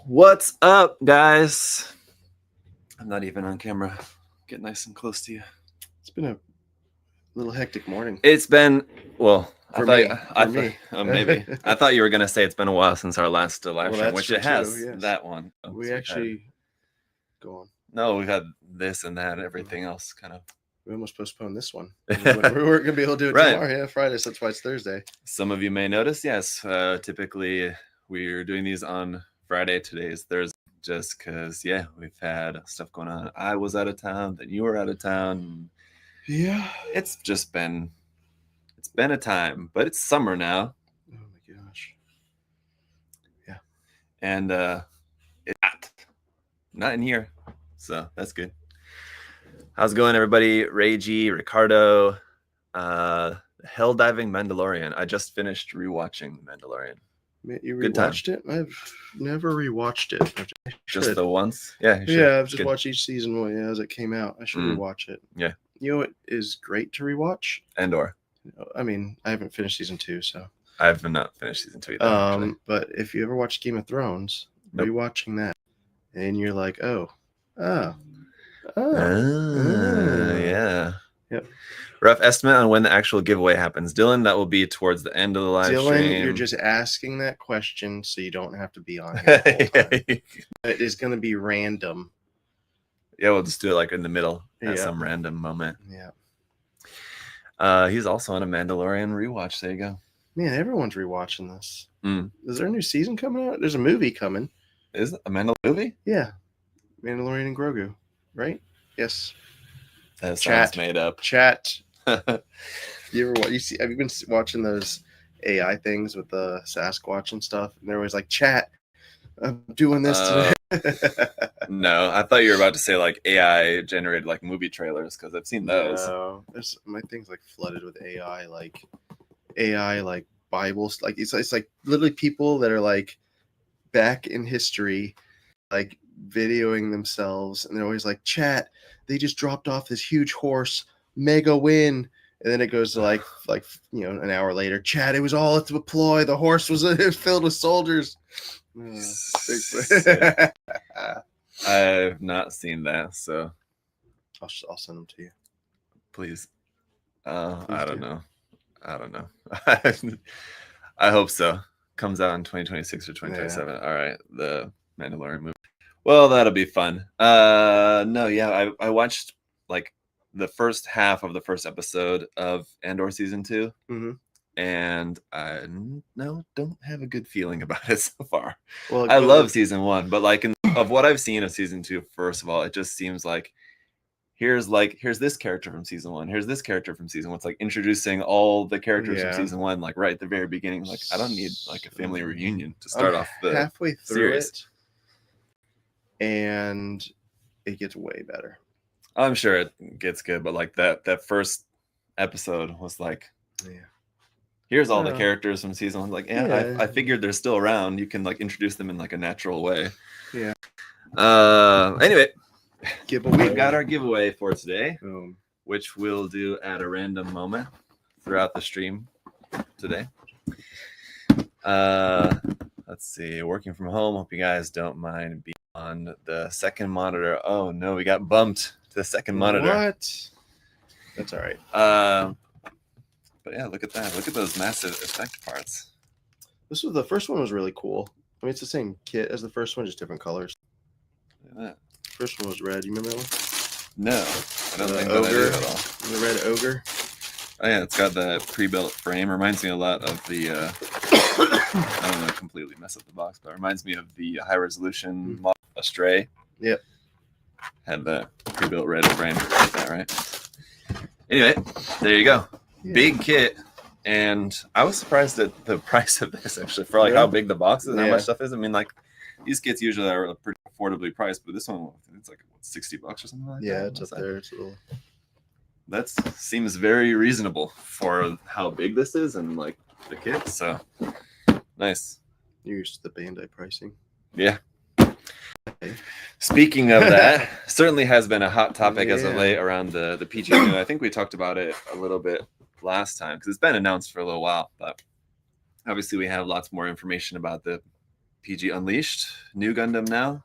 What's up, guys? I'm not even on camera. Get nice and close to you. It's been a little hectic morning. It's been, well, maybe. I thought you were going to say it's been a while since our last live stream, which it has. Too, yes. That one. We actually go on. No, we've had this and that and everything else kind of. We almost postponed this one. We weren't going to be able to do it tomorrow. Yeah, Friday, so that's why it's Thursday. Some of you may notice, yes. Typically, we're doing these on Friday. Today is Thursday, just because, we've had stuff going on. I was out of town, then you were out of town. Yeah. It's been a time, but it's summer now. Oh, my gosh. Yeah. And it's not in here, so that's good. How's it going, everybody? Ray G, Ricardo, Hell Diving Mandalorian. I just finished rewatching Mandalorian. You rewatched it? I've never rewatched it. Just the once? Yeah. I've just watched each season as it came out. I should rewatch it. Yeah. You know what is great to rewatch? Andor. I mean, I haven't finished season 2, so. I have not finished season 2 either. But if you ever watch Game of Thrones, rewatching that, and you're like, yeah. Yep. Rough estimate on when the actual giveaway happens. Dylan, that will be towards the end of the live stream. You're just asking that question so you don't have to be on here the whole time. It is going to be random. Yeah, we'll just do it like in the middle at some random moment. Yeah. He's also on a Mandalorian rewatch. There you go. Man, everyone's rewatching this. Is there a new season coming out? There's a movie coming. Is it a Mandalorian movie? Yeah. Mandalorian and Grogu, right? Yes. That sounds made up. Chat. Have you been watching those AI things with the Sasquatch and stuff? And they're always like, chat, I'm doing this today. No, I thought you were about to say like AI generated like movie trailers, because I've seen those. No, my thing's like flooded with AI like Bibles. Like it's like literally people that are like back in history, like videoing themselves, and they're always like, chat, they just dropped off this huge horse, mega win. And then it goes to like an hour later, chat, it was all a ploy, the horse was filled with soldiers. I have not seen that, so I'll send them to you, please. I don't know. I hope so. Comes out in 2026 or 2027. All right, the Mandalorian movie. Well, that'll be fun. I watched like the first half of the first episode of Andor season 2. And I don't have a good feeling about it so far. Well, I love season 1, but like of what I've seen of season 2, first of all, it just seems like here's this character from season 1, here's this character from season 1. It's like introducing all the characters from season 1, like right at the very beginning. Like I don't need like a family reunion to start off the halfway through series. It, and it gets way better. I'm sure it gets good, but like that first episode was like, here's all the characters from season 1. Like, I figured they're still around. You can like introduce them in like a natural way. Yeah. Anyway, giveaway. We've got our giveaway for today, which we'll do at a random moment throughout the stream today. Let's see. Working from home. Hope you guys don't mind being on the second monitor. Oh no, we got bumped to the second monitor. What? That's all right. But yeah, look at that. Look at those massive effect parts. The first one was really cool. I mean, it's the same kit as the first one, just different colors. Look at that. First one was red. You remember that one? No, I don't think ogre, that I do at all. The red ogre. Oh yeah, it's got the pre-built frame. Reminds me a lot of the. I don't want to completely mess up the box, but it reminds me of the high-resolution model Astray. Yep. Had the pre-built red frame like that, right? Anyway, there you go. Yeah. Big kit, and I was surprised at the price of this actually for like how big the box is and how much stuff is. I mean, like these kits usually are pretty affordably priced, but this one it's like $60 or something like that. Yeah, it's up there. It's a little. That seems very reasonable for how big this is and like the kit. So nice. You're used to the Bandai pricing. Yeah. Speaking of that, certainly has been a hot topic as of late around the PG. I think we talked about it a little bit last time because it's been announced for a little while, but obviously we have lots more information about the PG Unleashed, new Gundam now.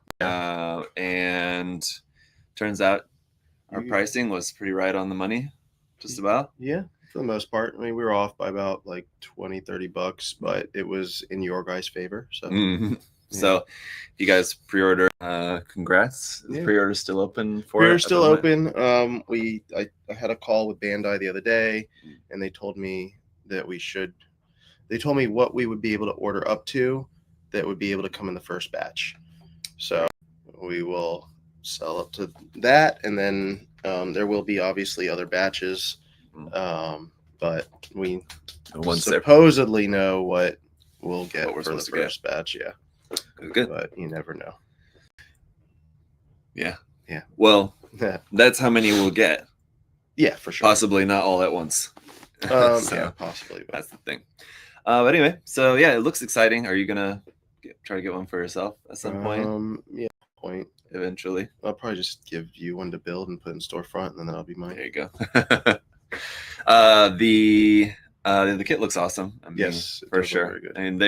And turns out our pricing was pretty right on the money, just about. Yeah, for the most part. I mean, we were off by about like $20-$30, but it was in your guys' favor. So, So if you guys pre-order, congrats. Is pre-order still open for pre-order still open. I had a call with Bandai the other day, and they told me that they told me what we would be able to order up to that would be able to come in the first batch. So we will sell up to that, and then there will be obviously other batches, but we supposedly know what we'll get for the first batch. Yeah, good, but you never know. Yeah. Well, that's how many we'll get. Yeah, for sure. Possibly not all at once. Yeah, possibly. That's the thing. But anyway, so yeah, it looks exciting. Are you gonna try to get one for yourself at some point? Yeah, point. Eventually. I'll probably just give you one to build and put in storefront, and then that'll be mine. There you go. The kit looks awesome. I mean, yes, for sure. I mean,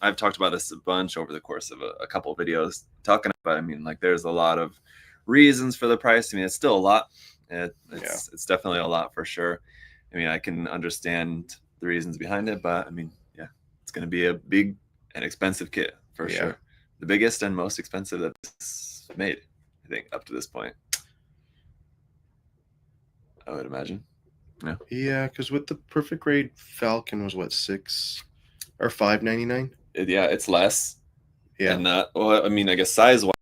I've talked about this a bunch over the course of a couple of videos talking about. I mean, like, there's a lot of reasons for the price. I mean, it's still a lot. It's definitely a lot for sure. I mean, I can understand the reasons behind it, but I mean, yeah, it's going to be a big and expensive kit for sure. The biggest and most expensive that's made, I think, up to this point. I would imagine. Yeah, because with the perfect grade Falcon was what, $6 or $5.99? Yeah, it's less. Yeah, and well, I mean, I guess size wise,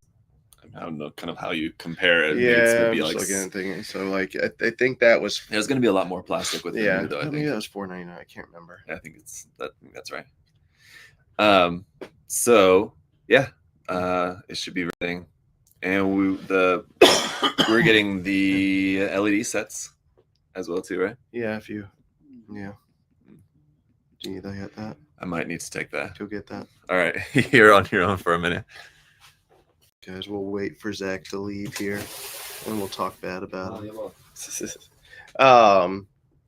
I don't know kind of how you compare it. Yeah, I'm just looking at things. So like, I think that was. There's going to be a lot more plastic with it. Yeah, though, I think that was $4.99. I can't remember. Yeah, I think that's right. So yeah, it should be everything, and we're getting the LED sets as well too, right? Yeah, do you need to get that? I might need to take that. Go get that. All right, you're on your own for a minute. Guys, we'll wait for Zach to leave here, and we'll talk bad about him.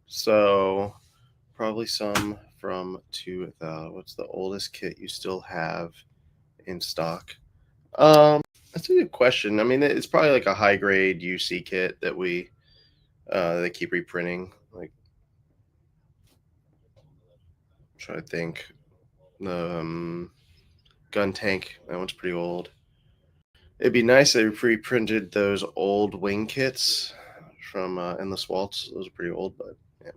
So probably some from 2000. What's the oldest kit you still have in stock? That's a good question. I mean, it's probably like a high grade UC kit that they keep reprinting. Like, I'm trying to think. Gun Tank, that one's pretty old. It'd be nice if they reprinted those old wing kits from Endless Waltz. Those are pretty old, but yeah.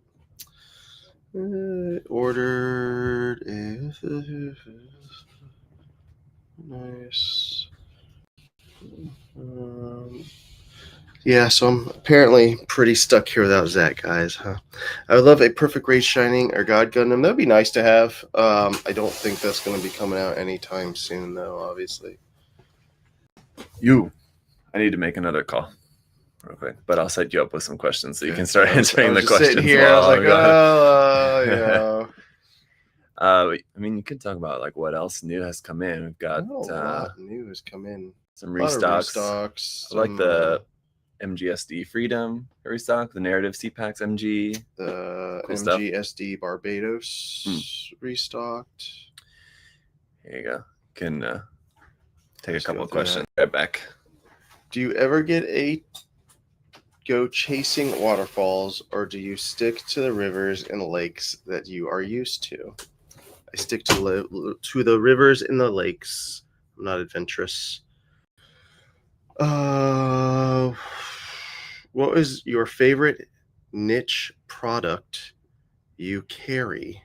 Ordered. Nice. Yeah, so I'm apparently pretty stuck here without Zach, guys. Huh? I would love a Perfect Grade Shining or God Gundam. That'd be nice to have. I don't think that's going to be coming out anytime soon, though, obviously. I need to make another call real quick, but I'll set you up with some questions so you can start answering the questions. Sitting here, I was like, yeah. I mean, you could talk about like what else new has come in. We've got a lot new has come in. Some restocks. I like the MGSD Freedom restock, the Narrative CPAX MG, the cool MGSD Barbados restocked. Here you go. Can take a couple of questions right back. Do you ever go chasing waterfalls, or do you stick to the rivers and lakes that you are used to? I stick to the rivers and the lakes. I'm not adventurous. What is your favorite niche product you carry?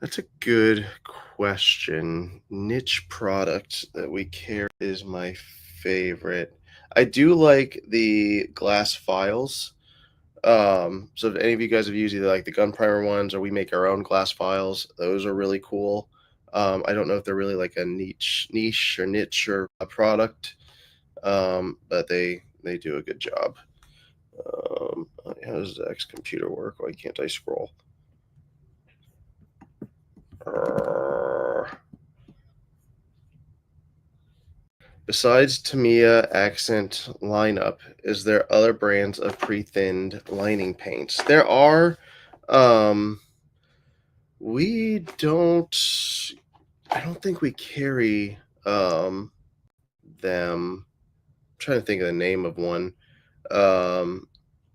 That's a good question. Niche product that we carry is my favorite. I do like the glass files. So if any of you guys have used either like the gun primer ones or we make our own glass files, those are really cool. I don't know if they're really like a niche or a product, but they do a good job. How does Zach's computer work? Why can't I scroll? Besides Tamiya Accent lineup, is there other brands of pre-thinned lining paints? There are. We don't I don't think we carry them. I'm trying to think of the name of one.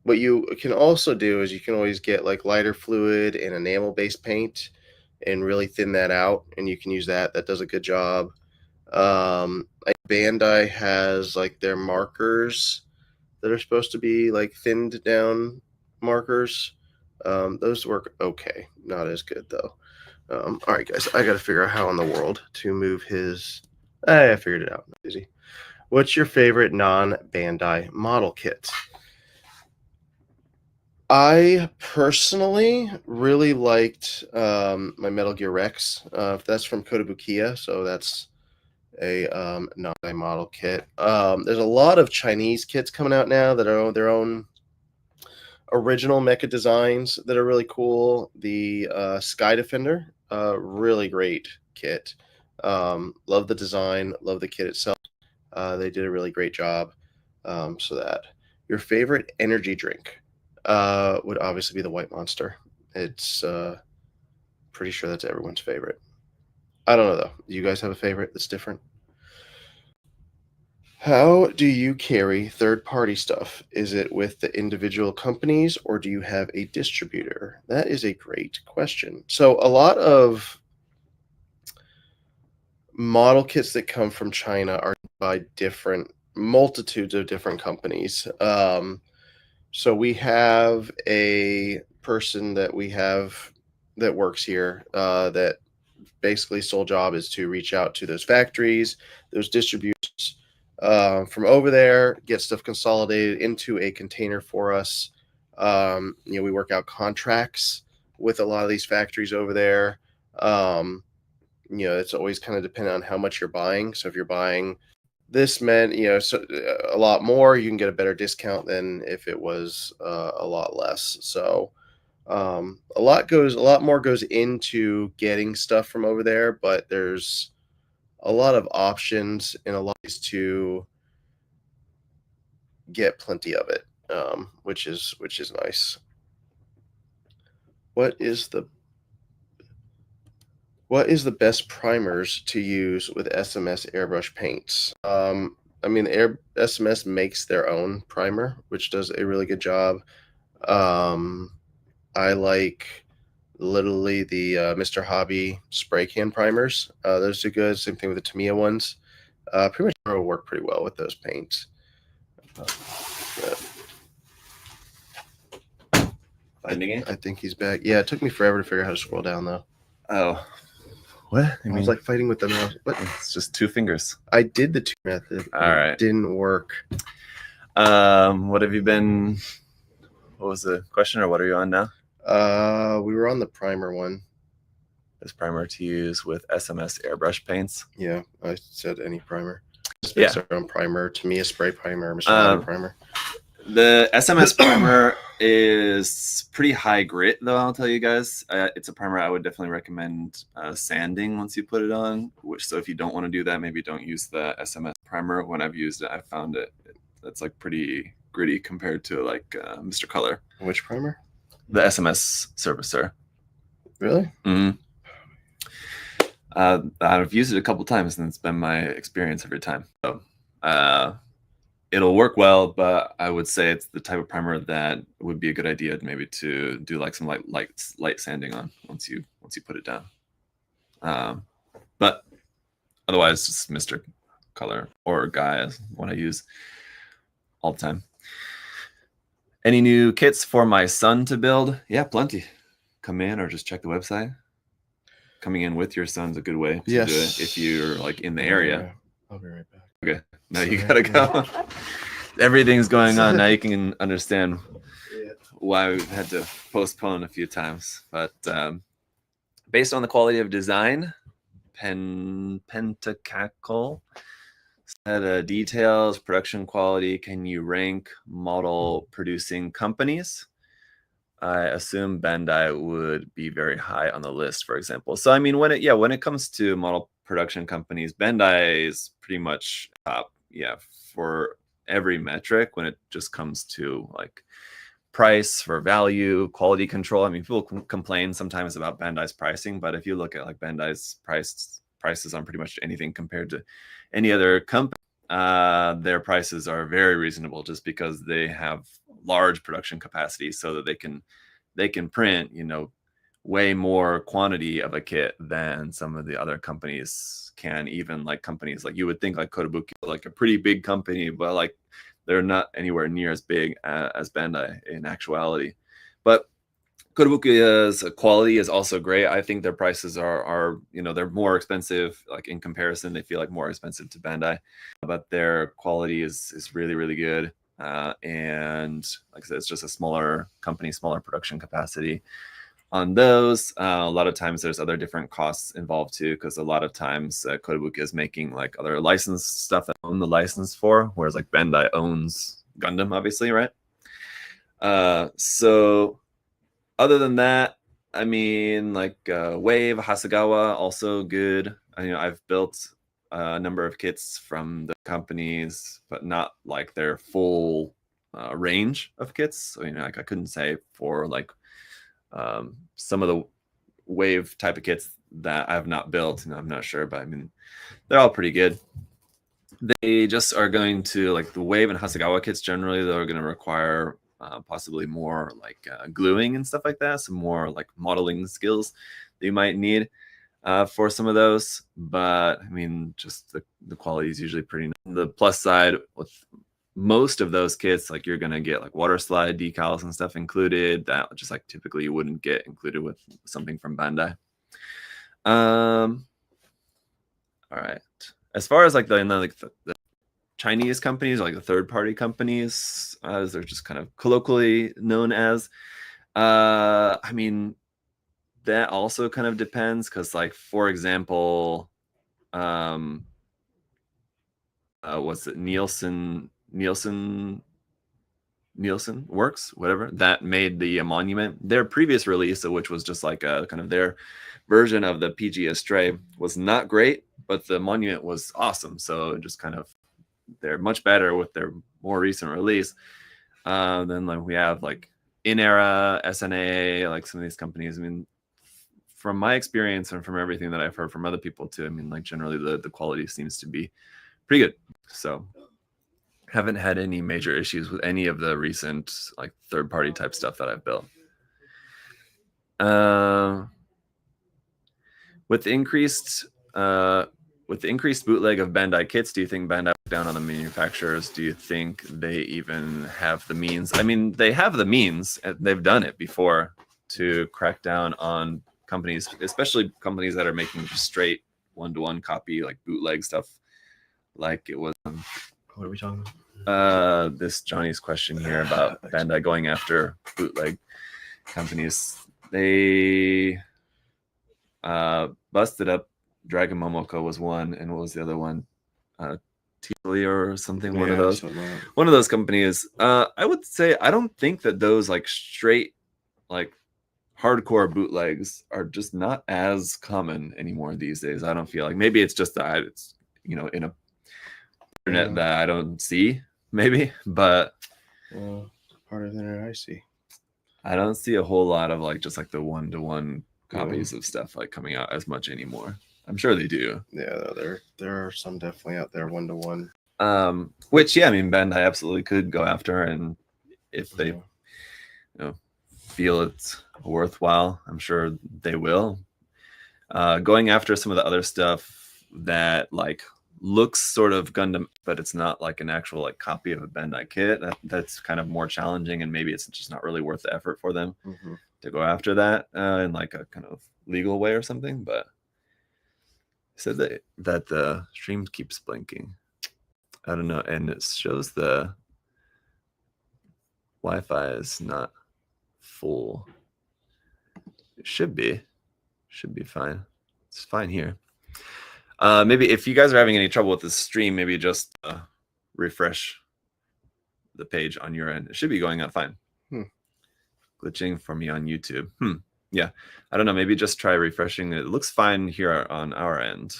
What you can also do is you can always get like lighter fluid and enamel based paint and really thin that out, and you can use that. That does a good job. Like Bandai has like their markers that are supposed to be like thinned down markers. Those work okay, not as good though. All right, guys, I got to figure out how in the world to move his. I figured it out. Easy. What's your favorite non-Bandai model kit? I personally really liked my Metal Gear Rex. That's from Kotobukiya, so that's a non-Bandai model kit. There's a lot of Chinese kits coming out now that are their own original mecha designs that are really cool. The Sky Defender, really great kit. Love the design, love the kit itself. They did a really great job. So that your favorite energy drink would obviously be the White Monster. It's pretty sure that's everyone's favorite. I don't know though. Do you guys have a favorite that's different? How do you carry third-party stuff? Is it with the individual companies or do you have a distributor? That is a great question. So a lot of model kits that come from China are by multitudes of different companies. So we have a person that we have that works here that basically sole job is to reach out to those factories, those distributors from over there, get stuff consolidated into a container for us. We work out contracts with a lot of these factories over there. It's always kind of dependent on how much you're buying. So if you're buying this a lot more, you can get a better discount than if it was a lot less. So a lot more goes into getting stuff from over there, but there's a lot of options and a lot of ways to get plenty of it, which is nice. What is the best primers to use with SMS airbrush paints? SMS makes their own primer, which does a really good job. I like literally the Mr. Hobby spray can primers. Those are good. Same thing with the Tamiya ones. Pretty much will work pretty well with those paints. Finding it? I think he's back. Yeah, it took me forever to figure out how to scroll down though. Oh. What? I was like fighting with the mouse. What? It's just 2 fingers. I did the 2 method. All right. It didn't work. What have you been? What was the question, or what are you on now? We were on the primer one. This primer to use with SMS airbrush paints. Yeah, I said any primer. Yeah. Our own primer. To me, a spray primer, Mr. Primer. The SMS primer is pretty high grit, though. I'll tell you guys, it's a primer I would definitely recommend sanding once you put it on. So if you don't want to do that, maybe don't use the SMS primer. When I've used it, I found it's like pretty gritty compared to like Mr. Color. Which primer? The SMS servicer. Really? Mm-hmm. I've used it a couple times, and it's been my experience every time. So it'll work well, but I would say it's the type of primer that would be a good idea maybe to do like some light sanding on once you put it down. But otherwise, just Mr. Color or Guy is what I use all the time. Any new kits for my son to build? Yeah, plenty. Come in or just check the website. Coming in with your son's a good way to do it if you're like in the area. I'll be right back. Okay, now you gotta go. Everything's going on. Now you can understand why we've had to postpone a few times. But based on the quality of design, Pentacacal said details, production quality. Can you rank model producing companies? I assume Bandai would be very high on the list, for example. So I mean, when it comes to model production companies, Bandai is pretty much top, for every metric when it just comes to like price for value, quality control. I mean, people complain sometimes about Bandai's pricing, but if you look at like Bandai's price prices on pretty much anything compared to any other company. Their prices are very reasonable just because they have large production capacity, so that they can print, you know, way more quantity of a kit than some of the other companies can. Even like companies like, you would think like Kotobuki, like a pretty big company, but like they're not anywhere near as big as Bandai in actuality. But Kotobuki's quality is also great. I think their prices are, you know, they're more expensive, like in comparison, they feel like more expensive to Bandai, but their quality is really, really good. And like I said, it's just a smaller company, smaller production capacity on those. A lot of times there's other different costs involved too, because a lot of times Kotobuki is making like other licensed stuff that own the license for, whereas like Bandai owns Gundam, obviously, right? So other than that, I mean, like Wave, Hasegawa, also good. You know, I've built a number of kits from the companies, but not like their full range of kits. So, you know, like I couldn't say for like some of the Wave type of kits that I have not built, and I'm not sure, but I mean, they're all pretty good. They just are going to, like the Wave and Hasegawa kits generally, they're going to require possibly more like gluing and stuff like that, some more like modeling skills that you might need for some of those. But I mean, just the quality is usually pretty nice. The plus side with most of those kits, like you're gonna get like water slide decals and stuff included that just like typically you wouldn't get included with something from Bandai. All right, as far as like the Chinese companies, like the third-party companies, as they're just kind of colloquially known as, I mean, that also kind of depends, because like, for example, what's it, Nielsen Works, whatever, that made the Monument. Their previous release, which was just like a kind of their version of the PG Astray, was not great, but the Monument was awesome. So just kind of, they're much better with their more recent release. Then like we have like In Era, SNA, like some of these companies. I mean, from my experience and from everything that I've heard from other people too, I mean, like generally the quality seems to be pretty good. So haven't had any major issues with any of the recent like third-party type stuff that I've built. With the increased bootleg of Bandai kits, do you think Bandai down on the manufacturers? Do you think they even have the means? I mean, they have the means. They've done it before to crack down on companies, especially companies that are making just straight one-to-one copy, like bootleg stuff. Like it was. What are we talking about? This Johnny's question here about Bandai going after bootleg companies. They busted up Dragon Momoko was one, and what was the other one? Tealy or something. Yeah, one of those. something like that. One of those companies. I would say I don't think that those like straight like hardcore bootlegs are just not as common anymore these days. I don't feel like, maybe it's just that it's, you know, in a internet that I don't see, maybe, but well, part of the internet I see. I don't see a whole lot of like just like the one-to-one copies of stuff like coming out as much anymore. I'm sure they do. Yeah, there are some definitely out there one-to-one. Which, yeah, I mean, Bandai absolutely could go after, and if they, you know, feel it's worthwhile, I'm sure they will. Going after some of the other stuff that like looks sort of Gundam, but it's not like an actual like copy of a Bandai kit, that's kind of more challenging, and maybe it's just not really worth the effort for them to go after that in like a kind of legal way or something. But I said that the stream keeps blinking. I don't know, and it shows the Wi-Fi is not full. It should be fine. It's fine here. Maybe if you guys are having any trouble with the stream, maybe just refresh the page on your end. It should be going up fine. Glitching for me on YouTube. Yeah, I don't know. Maybe just try refreshing. It looks fine here on our end,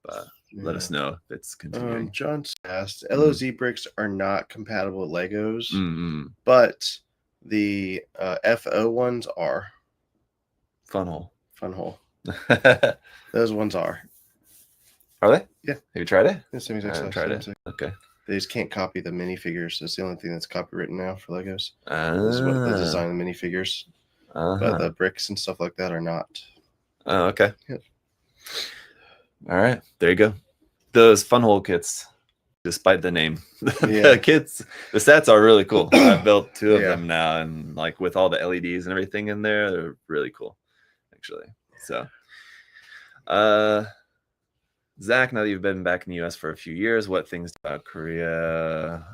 but let us know if it's continuing. John asked, LOZ bricks are not compatible with Legos, but the FO ones are. Fun hole. Those ones are. Are they? Yeah. Have you tried it? Yeah, same I exact haven't size. tried Same it. exact- Okay. They just can't copy the minifigures. That's the only thing that's copywritten now for Legos. Ah. This is what the design of the minifigures. But the bricks and stuff like that are not. Oh, okay. Yep. All right. There you go. Those Funhole kits, despite the name, Yeah. the kits, the sets are really cool. I've built 2 of Yeah. them now, and like with all the LEDs and everything in there, they're really cool, actually. So, Zach, now that you've been back in the US for a few years, what things about Korea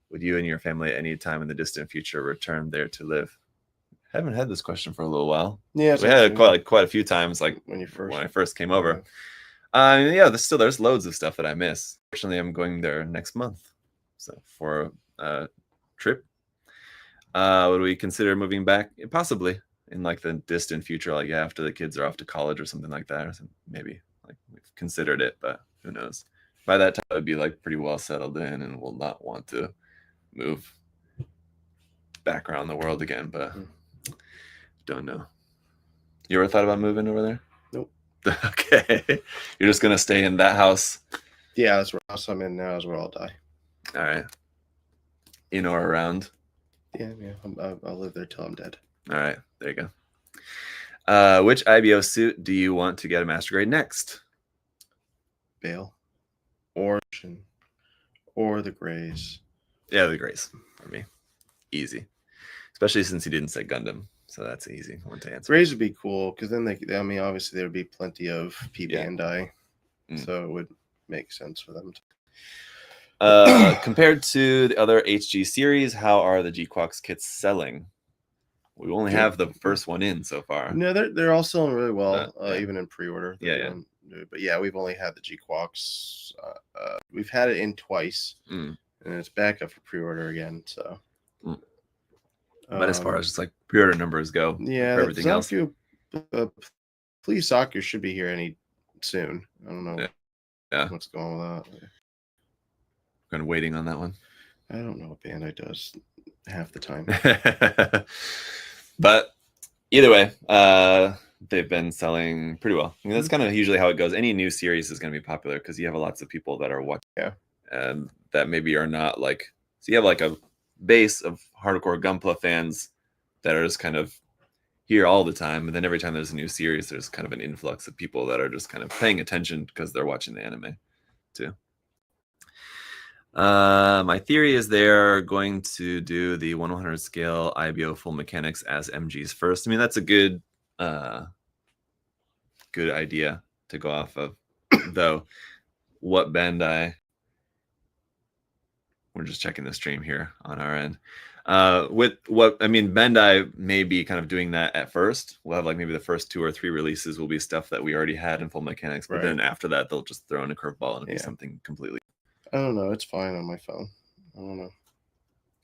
would you and your family at any time in the distant future return there to live? Haven't had this question for a little while. Yeah. We had it quite a few times, like when I first came over. Yeah, there's loads of stuff that I miss. Fortunately, I'm going there next month, so for a trip. Would we consider moving back? Possibly in like the distant future, like after the kids are off to college or something like that, or maybe like we've considered it, but who knows? By that time, I'd be like pretty well settled in, and will not want to move back around the world again. But don't know. You ever thought about moving over there? Nope. Okay. You're just gonna stay in that house? Yeah, that's where house I'm in now is where I'll die. All right. In or around? Yeah. I'll live there till I'm dead. All right. There you go. Which IBO suit do you want to get a master grade next? Bale. Orange or the grays. Yeah, the grays for me. Easy. Especially since you didn't say Gundam. So that's an easy one to answer. Grays would be cool because then obviously there would be plenty of Bandai, so it would make sense for them to. Compared to the other HG series, how are the Gquax kits selling? We only have the first one in so far. No, they're all selling really well, even in pre-order. Yeah. But yeah, we've only had the Gquax. We've had it in twice, and it's back up for pre-order again. So. But as far as just like pre-order numbers go, yeah, for everything else, Please Soccer should be here any soon. I don't know what's going on with that. Kind of waiting on that one. I don't know what Bandai does half the time. But either way, they've been selling pretty well. I mean, that's kind of usually how it goes. Any new series is going to be popular because you have lots of people that are watching. Yeah. And that maybe are not like, so you have like a base of hardcore Gunpla fans that are just kind of here all the time, and then every time there's a new series, there's kind of an influx of people that are just kind of paying attention because they're watching the anime too. My theory is they're going to do the 1/100 scale IBO full mechanics as MGs first. I mean, that's a good idea to go off of. Though what Bandai, we're just checking the stream here on our end. With what I mean, Bandai may be kind of doing that at first. We'll have like maybe the first 2 or 3 releases will be stuff that we already had in full mechanics, but then after that they'll just throw in a curveball and it'll be something completely. I don't know. It's fine on my phone. I don't know.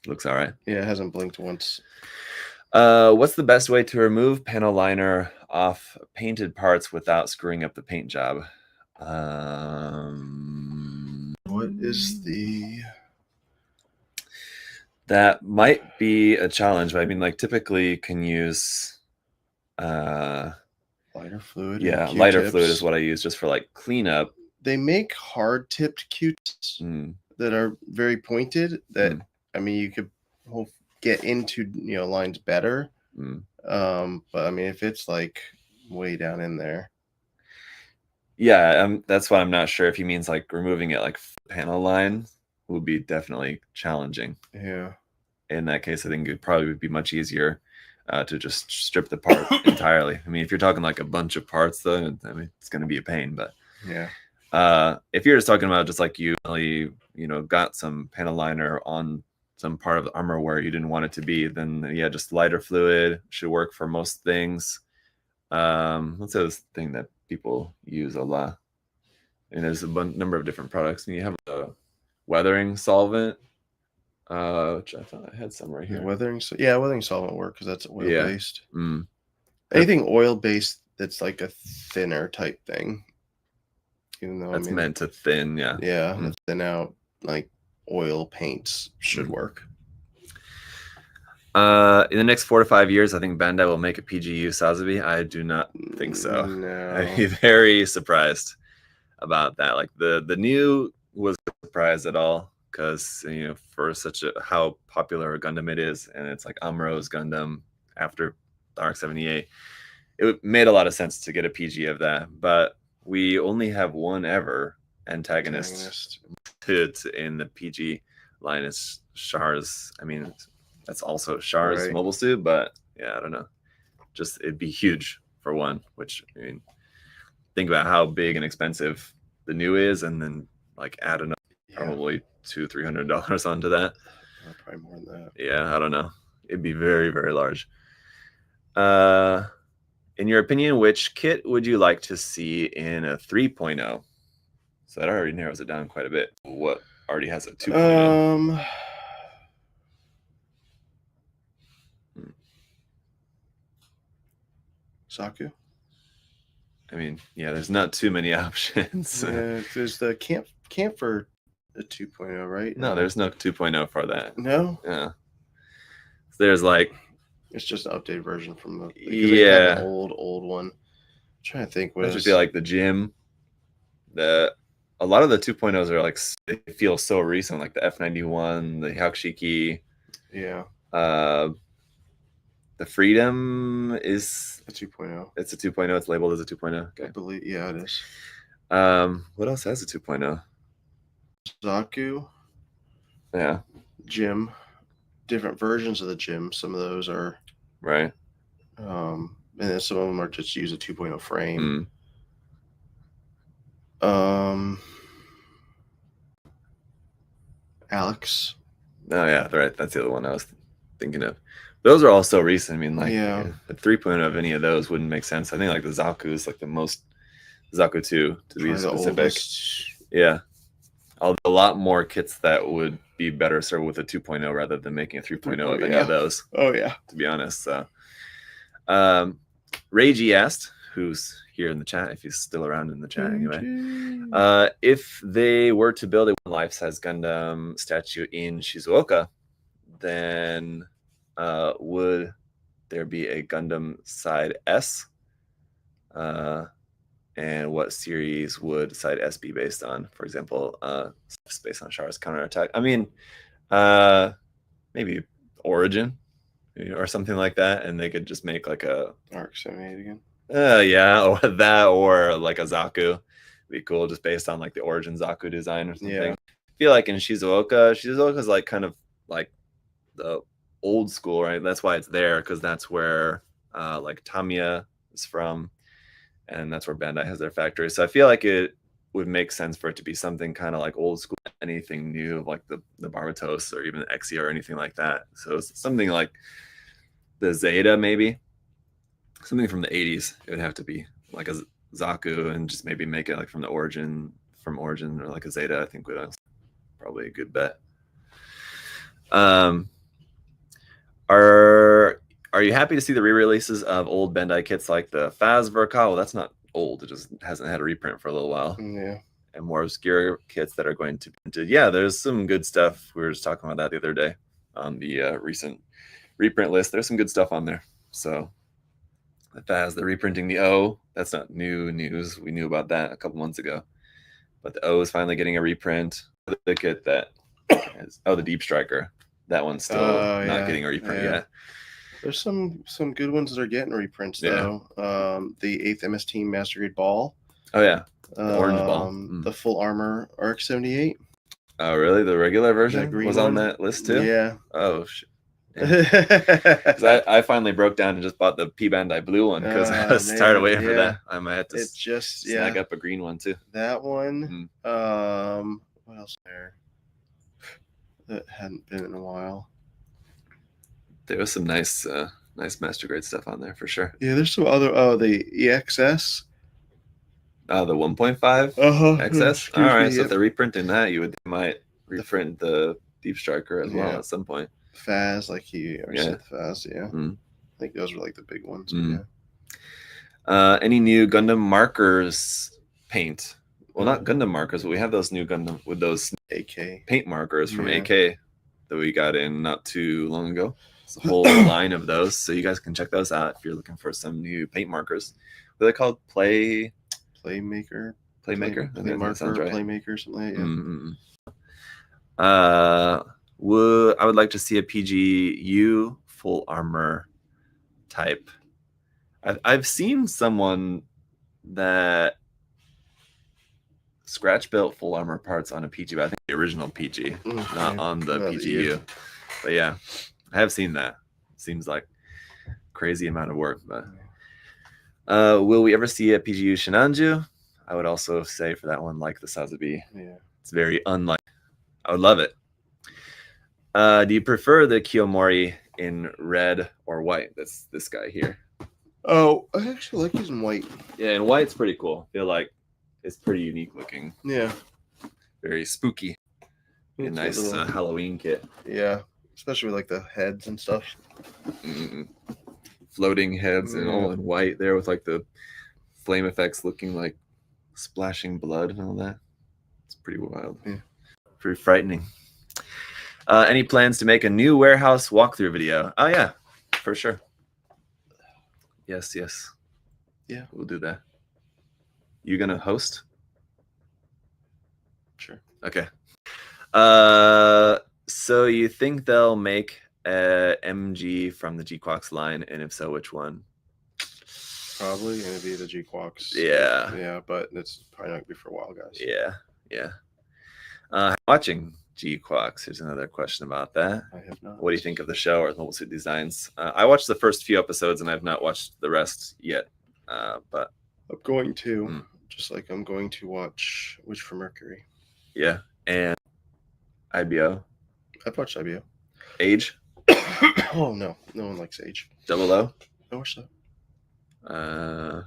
Looks all right. Yeah, it hasn't blinked once. What's the best way to remove panel liner off painted parts without screwing up the paint job? What is the... That might be a challenge, but I mean, like typically you can use lighter fluid. Yeah, lighter fluid is what I use just for like cleanup. They make hard tipped Q-tips that are very pointed that I mean you could get into lines better. But I mean if it's like way down in there. Yeah, that's why I'm not sure if he means like removing it like panel line would be definitely challenging. Yeah. In that case, I think it probably would be much easier to just strip the part entirely. I mean, if you're talking like a bunch of parts, though, I mean, it's going to be a pain. But yeah, if you're just talking about just like you got some panel liner on some part of the armor where you didn't want it to be, then yeah, just lighter fluid should work for most things. What's this thing that people use a lot? And there's a number of different products. And you have a weathering solvent, which I thought I had some right here. Weathering solvent work because that's oil based. Mm. Anything oil based that's like a thinner type thing. Even though that's meant to thin, to thin out, like oil paints should work. In the next 4 to 5 years, I think Bandai will make a PGU Sazabi. I do not think so. No. I'd be very surprised. about that. Like the new was a surprise at all because for such how popular a Gundam it is, and it's like Amuro's Gundam after the ARC-78. It made a lot of sense to get a PG of that, but we only have one ever antagonist in the PG line. Is Char's. I mean, that's also Char's mobile suit, but yeah, I don't know. Just it'd be huge for one. Which I mean, think about how big and expensive the new is, and then like add another probably $200-300 onto that. Probably more than that. Yeah, I don't know. It'd be very, very large. In your opinion, which kit would you like to see in a 3.0? So that already narrows it down quite a bit. What already has a 2.0? Zaku. I mean, yeah, there's not too many options. Yeah, there's the camp for a 2.0, right? No, there's no 2.0 for that. No? Yeah. So there's like... It's just an updated version from the... Yeah. An old one. I'm trying to think what I just feel like the gym. A lot of the 2.0s are like... They feel so recent, like the F91, the Hyakushiki. Yeah. The Freedom is a 2.0. It's a 2.0. It's labeled as a 2.0. Okay. I believe, yeah, it is. What else has a 2.0? Zaku. Yeah. Gym. Different versions of the gym. Some of those are right. And then some of them are just use a 2.0 frame. Alex. Oh yeah, right. That's the other one I was thinking of. Those are all so recent. I mean, like the 3.0 of any of those wouldn't make sense. I think like the Zaku is like the most Zaku 2 to be specific. Yeah. A lot more kits that would be better served with a 2.0 rather than making a 3.0 of any of those. Oh yeah. To be honest. So Reiji asked, who's here in the chat, if he's still around in the chat anyway. If they were to build a life-size Gundam statue in Shizuoka, then would there be a Gundam side S? And what series would side S be based on? For example, based on Char's counterattack. I mean, maybe Origin or something like that, and they could just make like a ARC-78 again. Yeah, or that, or like a Zaku. It'd be cool, just based on like the Origin Zaku design or something. Yeah. I feel like in Shizuoka's like kind of like the old school, right? That's why it's there, because that's where like Tamiya is from, and that's where Bandai has their factory. So I feel like it would make sense for it to be something kind of like old school, anything new, like the Barbatos or even the Exia or anything like that. So it's something like the Zeta, maybe something from the 80s. It would have to be like a Zaku, and just maybe make it like from Origin, or like a Zeta. I think would probably a good bet. Are you happy to see the re-releases of old Bandai kits like the Faz Verkawa? That's not old. It just hasn't had a reprint for a little while. Yeah. And more obscure kits that are going to be printed. Yeah, there's some good stuff. We were just talking about that the other day on the recent reprint list. There's some good stuff on there. So the Faz, the reprinting the O, that's not new news. We knew about that a couple months ago. But the O is finally getting a reprint. The kit that is, the Deep Striker. That one's still not getting a reprint yet. There's some good ones that are getting reprints though. The 8th MS Team Master Grade Ball. Oh yeah, the orange ball. The full armor ARC-78. Oh really? The regular version was on that list too. Yeah. Oh shit. I finally broke down and just bought the P Bandai blue one because I was tired of waiting for that. I might have to snag up a green one too. That one. What else there? That hadn't been in a while. There was some nice Master Grade stuff on there for sure. Yeah, there's some other. Oh, the EXS. The 1.5 XS. All right, so if they're reprinting that, they might reprint the Deep Striker as well at some point. Faz, like he already said, Faz. Yeah, I think those were like the big ones. Any new Gundam markers paint? Well, not Gundam markers, but we have those new Gundam with those AK paint markers from AK that we got in not too long ago. It's a whole line of those, so you guys can check those out if you're looking for some new paint markers. What are they called? Playmaker Playmaker. I think that sounds Playmarker, right. Playmaker, something like that. Yeah. I would like to see a PGU full armor type. I've seen someone that scratch built full armor parts on a PG, but I think the original PG, not on the PGU. But yeah, I have seen that. Seems like crazy amount of work. But will we ever see a PGU Shinanju? I would also say for that one, like the Sazabi. Yeah. It's very unlike. I would love it. Do you prefer the Kiyomori in red or white? That's this guy here. Oh, I actually like using white. Yeah, and white's pretty cool. I feel like it's pretty unique looking. Yeah. Very spooky. A nice little Halloween kit. Yeah, especially with like the heads and stuff. Floating heads and all in white there with like the flame effects looking like splashing blood and all that. It's pretty wild. Yeah. Pretty frightening. Any plans to make a new warehouse walkthrough video? Oh yeah, for sure. Yes. Yeah, we'll do that. You gonna host? Sure. Okay. So you think they'll make a MG from the Gquax line, and if so, which one? Probably gonna be the Gquax. Yeah. Yeah, but it's probably not gonna be for a while, guys. Yeah. Watching Gquax. Here's another question about that. I have not. What do you think of the show or mobile suit designs? I watched the first few episodes and I've not watched the rest yet. But I'm going to, just like I'm going to watch Witch for Mercury. Yeah, and IBO. I've watched IBO. Age? Oh no one likes Age. Double O? I wish so.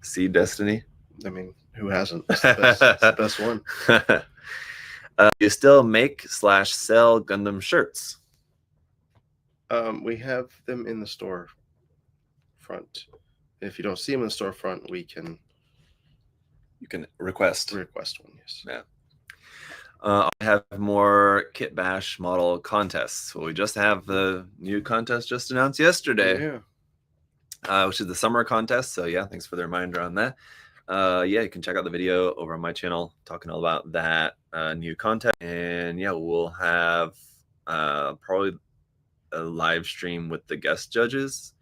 See Destiny? I mean, who hasn't? It's the best one. You still make / sell Gundam shirts? We have them in the store front. If you don't see them in the storefront, you can request one. Yes. Yeah. I have more Kit Bash model contests. Well, we just have the new contest just announced yesterday. Yeah. Which is the summer contest. So yeah, thanks for the reminder on that. Yeah, you can check out the video over on my channel talking all about that new contest. And yeah, we'll have probably a live stream with the guest judges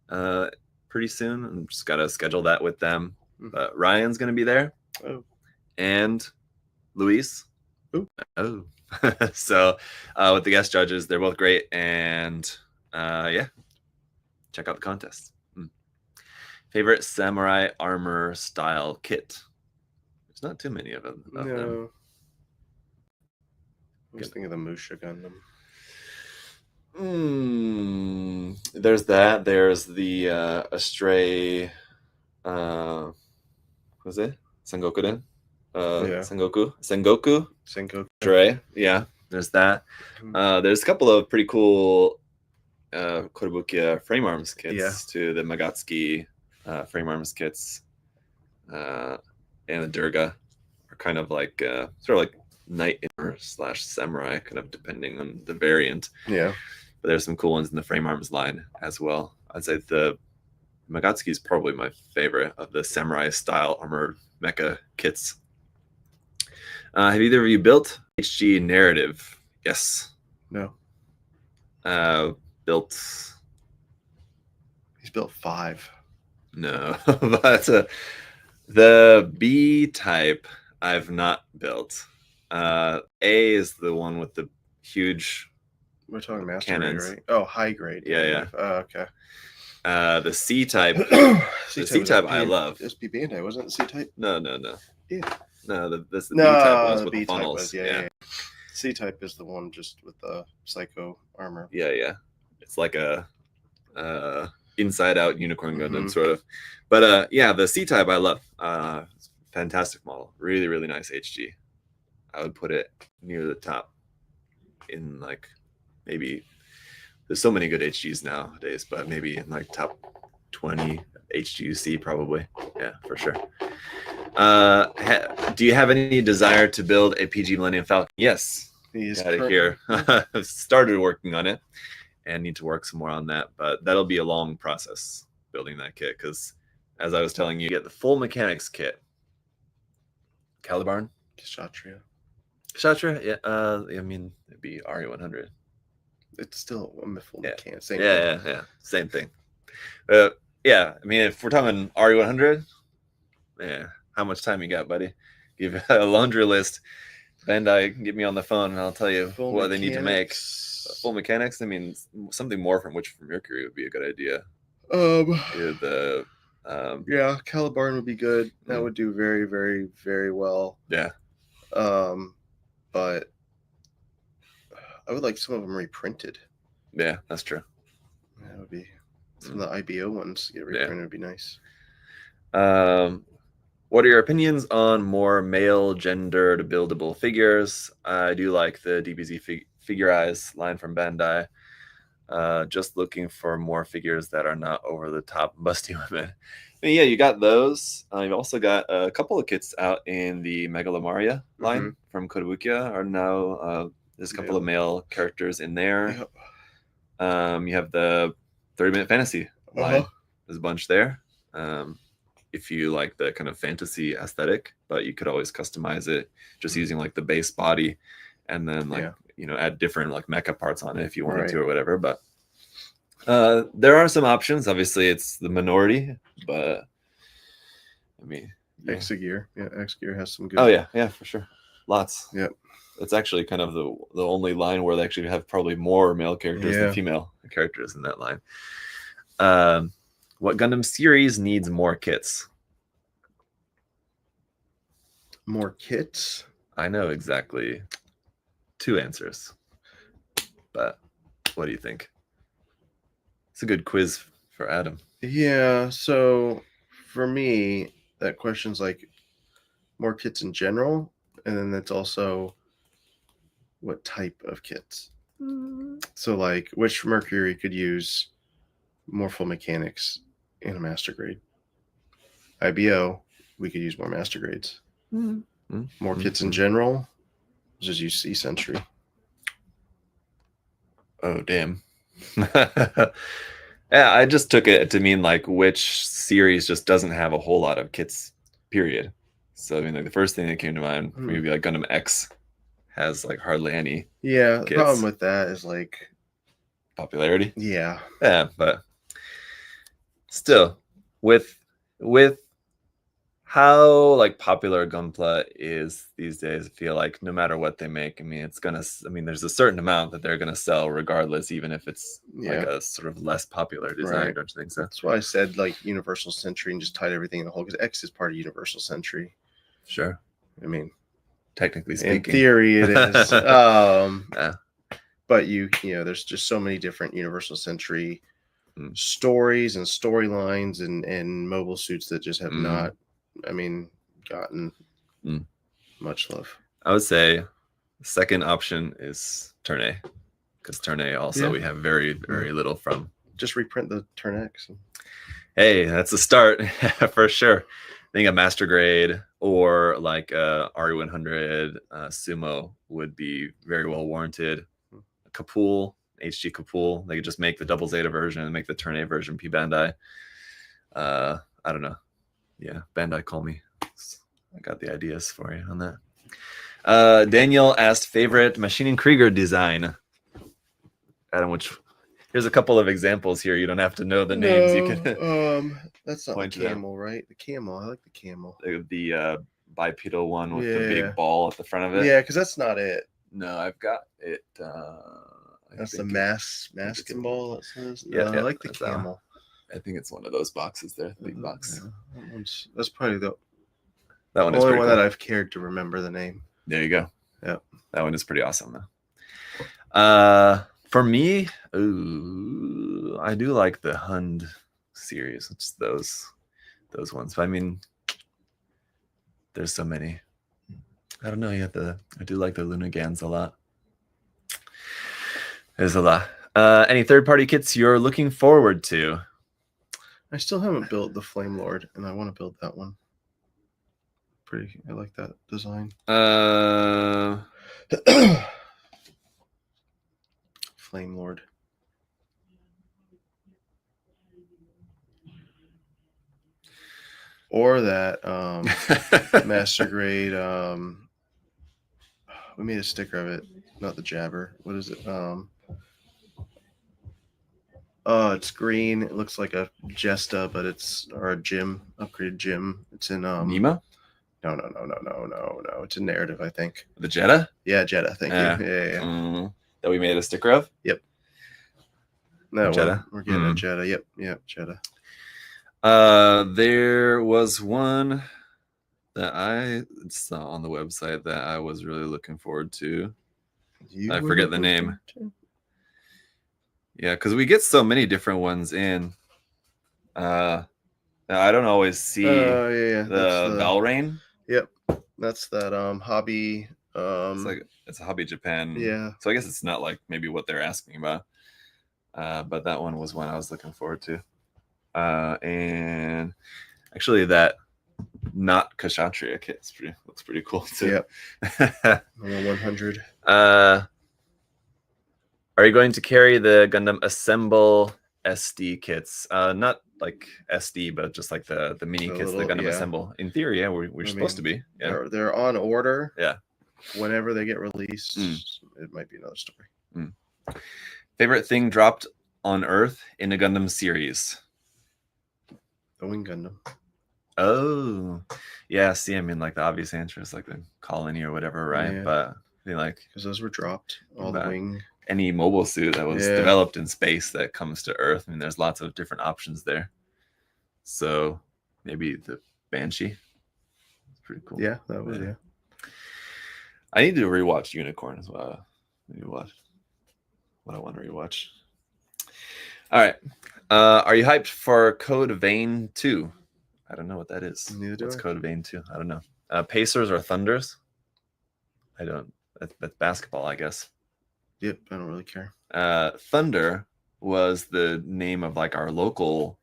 pretty soon. I'm just gotta schedule that with them. But Ryan's gonna be there. Oh. And Luis. Ooh. Oh. So with the guest judges, they're both great. And yeah, check out the contest. Favorite samurai armor style kit? There's not too many of them. No. I was thinking of the Musha Gundam. There's that. There's the Astray. Was it Sengoku? Sengoku. Astray. Yeah. There's that. There's a couple of pretty cool Kotobukiya frame arms kits to the Magotsky frame arms kits, and the Durga are kind of like sort of like knight / samurai, kind of depending on the variant. Yeah. But there's some cool ones in the frame arms line as well. I'd say the Magotsky is probably my favorite of the samurai style armor mecha kits. Have either of you built HG narrative? Yes. No. Built. He's built 5. No, but the B type I've not built. A is the one with the huge. We're talking master cannons. grade, right? Oh, high grade. Yeah. Oh, okay. The C type. The C type I love. SP Bandai, wasn't it the C type? No. Yeah. No, the B type ones with B the funnels. Type was, yeah. C type is the one just with the psycho armor. Yeah. It's like a inside out unicorn Gundam sort of. But yeah, the C type I love. Fantastic model. Really, really nice HG. I would put it near the top in like maybe there's so many good HGs nowadays, but maybe in like top 20 HGUC probably. Yeah, for sure. Do you have any desire to build a PG Millennium Falcon? Yes. Here. I've started working on it and need to work some more on that, but that'll be a long process building that kit because as I was telling you, get the full mechanics kit Calibarn. Kshatriya. Kshatriya, yeah. I mean, it'd be RE100. It's still a full Yeah. mechanic. Same Yeah, thing. yeah, same thing. Yeah, I mean, if we're talking RE100, yeah, how much time you got, buddy? Give a laundry list. Bandai can get me on the phone and I'll tell you Full what they need to make. mechanics. Full mechanics. I mean, something more from Mercury would be a good idea. Yeah, Calibarn would be good. That would do very, very, very well. Yeah. But I would like some of them reprinted. Yeah, that's true. That would be some of the IBO ones get reprinted would be nice. What are your opinions on more male gendered buildable figures? I do like the DBZ Figurize line from Bandai. Just looking for more figures that are not over the top busty women. I mean, yeah, you got those. You've also got a couple of kits out in the Megalamaria line from Kotobukiya are now. There's a couple of male characters in there. Yep. You have the 30-minute fantasy line. There's a bunch there. If you like the kind of fantasy aesthetic, but you could always customize it just using like the base body and then like add different like mecha parts on it if you wanted to or whatever. But there are some options. Obviously it's the minority, but I mean Exegear. Yeah, Exegear has some good. Oh yeah, for sure. Lots. Yep. It's actually kind of the only line where they actually have probably more male characters than female characters in that line. What Gundam series needs more kits? More kits? I know exactly 2 answers. But what do you think? It's a good quiz for Adam. Yeah, so for me, that question's like more kits in general, and then that's also what type of kits. So like which Mercury could use more full mechanics in a master grade. IBO, we could use more master grades. More kits in general, just use C Century. Oh damn. Yeah, I just took it to mean like which series just doesn't have a whole lot of kits, period. So I mean like the first thing that came to mind would be like Gundam X has like hardly any. Yeah, kits. The problem with that is like popularity. Yeah, but still, with how like popular Gunpla is these days, I feel like no matter what they make, I mean, there's a certain amount that they're gonna sell regardless, even if it's like a sort of less popular design, don't you think so? That's why I said like Universal Century and just tied everything in a whole, because X is part of Universal Century. Sure. I mean, technically speaking, in theory it is. But you know, there's just so many different Universal Century stories and storylines and mobile suits that just have not, I mean, gotten much love. I would say the second option is Turn A, because Turn A also we have very, very little from. Just reprint the Turn X. Hey, that's a start for sure. I think a master grade or like a RE100 Sumo would be very well warranted. Kapul, HG Kapul, they could just make the double Zeta version and make the Turn A version P Bandai. I don't know. Yeah, Bandai, call me. I got the ideas for you on that. Daniel asked favorite Maschinen Krieger design. Adam, here's a couple of examples here. You don't have to know the names. You can. That's not the camel, right? The camel. I like the camel. The bipedal one with the big ball at the front of it. Yeah, because that's not it. No, I've got it. That's the masking ball. That says. Yeah, I like the camel. I think it's one of those boxes there, the big box. Yeah. That's probably the only one cool. that I've cared to remember the name. There you go. Yeah, that one is pretty awesome though. For me, I do like the Hund series. It's those ones. But I mean, there's so many. I don't know. I do like the Lunagans a lot. There's a lot. Any third-party kits you're looking forward to? I still haven't built the Flame Lord, and I want to build that one. I like that design. Flame Lord. Or before that, Master Grade. We made a sticker of it, not the Jabber. What is it? It's green. It looks like a Jesta, but it's a gym, upgraded gym. It's in Nemo? No. It's a narrative, I think. The Jetta? Yeah, Jetta. Thank you. Yeah. That we made a sticker of? Yep. No, Jetta? we're getting a Jetta. Yep, Jetta. There was one that I saw on the website that I was really looking forward to. I forget the name. Yeah, because we get so many different ones in. I don't always see the Valrain. Yep, that's that hobby. It's a Hobby Japan. Yeah. So I guess it's not like maybe what they're asking about. But that one was one I was looking forward to. And actually that not Kshatriya kit looks pretty cool too. Yep. 100. Are you going to carry the Gundam Assemble SD kits? Not like SD, but just like the mini kits, the Gundam Assemble. In theory, yeah, we're supposed to be. Yeah. They're on order. Yeah. Whenever they get released, it might be another story. Favorite thing dropped on Earth in a Gundam series? The Wing Gundam. Oh, yeah. See, I mean, like the obvious answer is like the colony or whatever, right? Yeah. But I feel like because those were dropped, all the wing. Any mobile suit that was developed in space that comes to Earth. I mean, there's lots of different options there. So maybe the Banshee. It's pretty cool. Yeah, that was I need to rewatch Unicorn as well. Maybe watch what I want to rewatch. All right. Are you hyped for Code Vein 2? I don't know what that is. What's Code Vein 2? I don't know. Pacers or Thunders? I don't. That's basketball, I guess. Yep, I don't really care. Thunder was the name of like our local.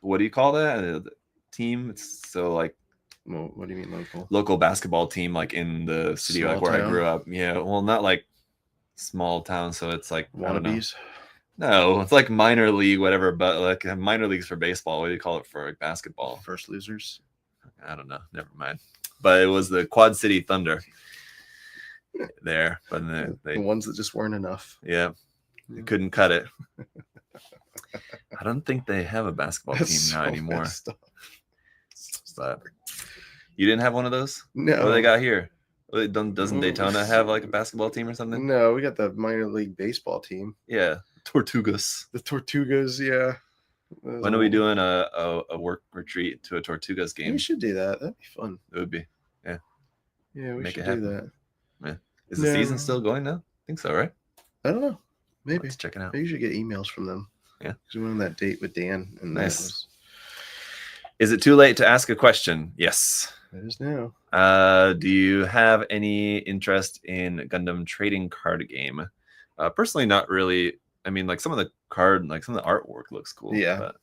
What do you call that? Team. It's so like. Well, what do you mean local? Local basketball team, like in the city, like where I grew up. Yeah, well, not like small town, so it's like wannabes. No, it's like minor league, whatever. But like minor leagues for baseball. What do you call it for like basketball? First losers. I don't know. Never mind. But it was the Quad City Thunder. There, but the ones that just weren't enough. Yeah, they couldn't cut it. I don't think they have a basketball team now anymore. But you didn't have one of those? No. What do they got here? Doesn't Daytona have like a basketball team or something? No, we got the minor league baseball team. Yeah, Tortugas. The Tortugas, yeah. When are we doing a work retreat to a Tortugas game? We should do that. That'd be fun. It would be. Yeah. Yeah, we should do that. Yeah. Is the season still going now? I think so, right? I don't know. Maybe. Let's check it out. I usually get emails from them. Yeah. Because we went on that date with Dan. And nice. Is it too late to ask a question? Yes. It is now. Do you have any interest in Gundam trading card game? Personally, not really. I mean, like some of the artwork looks cool. Yeah. But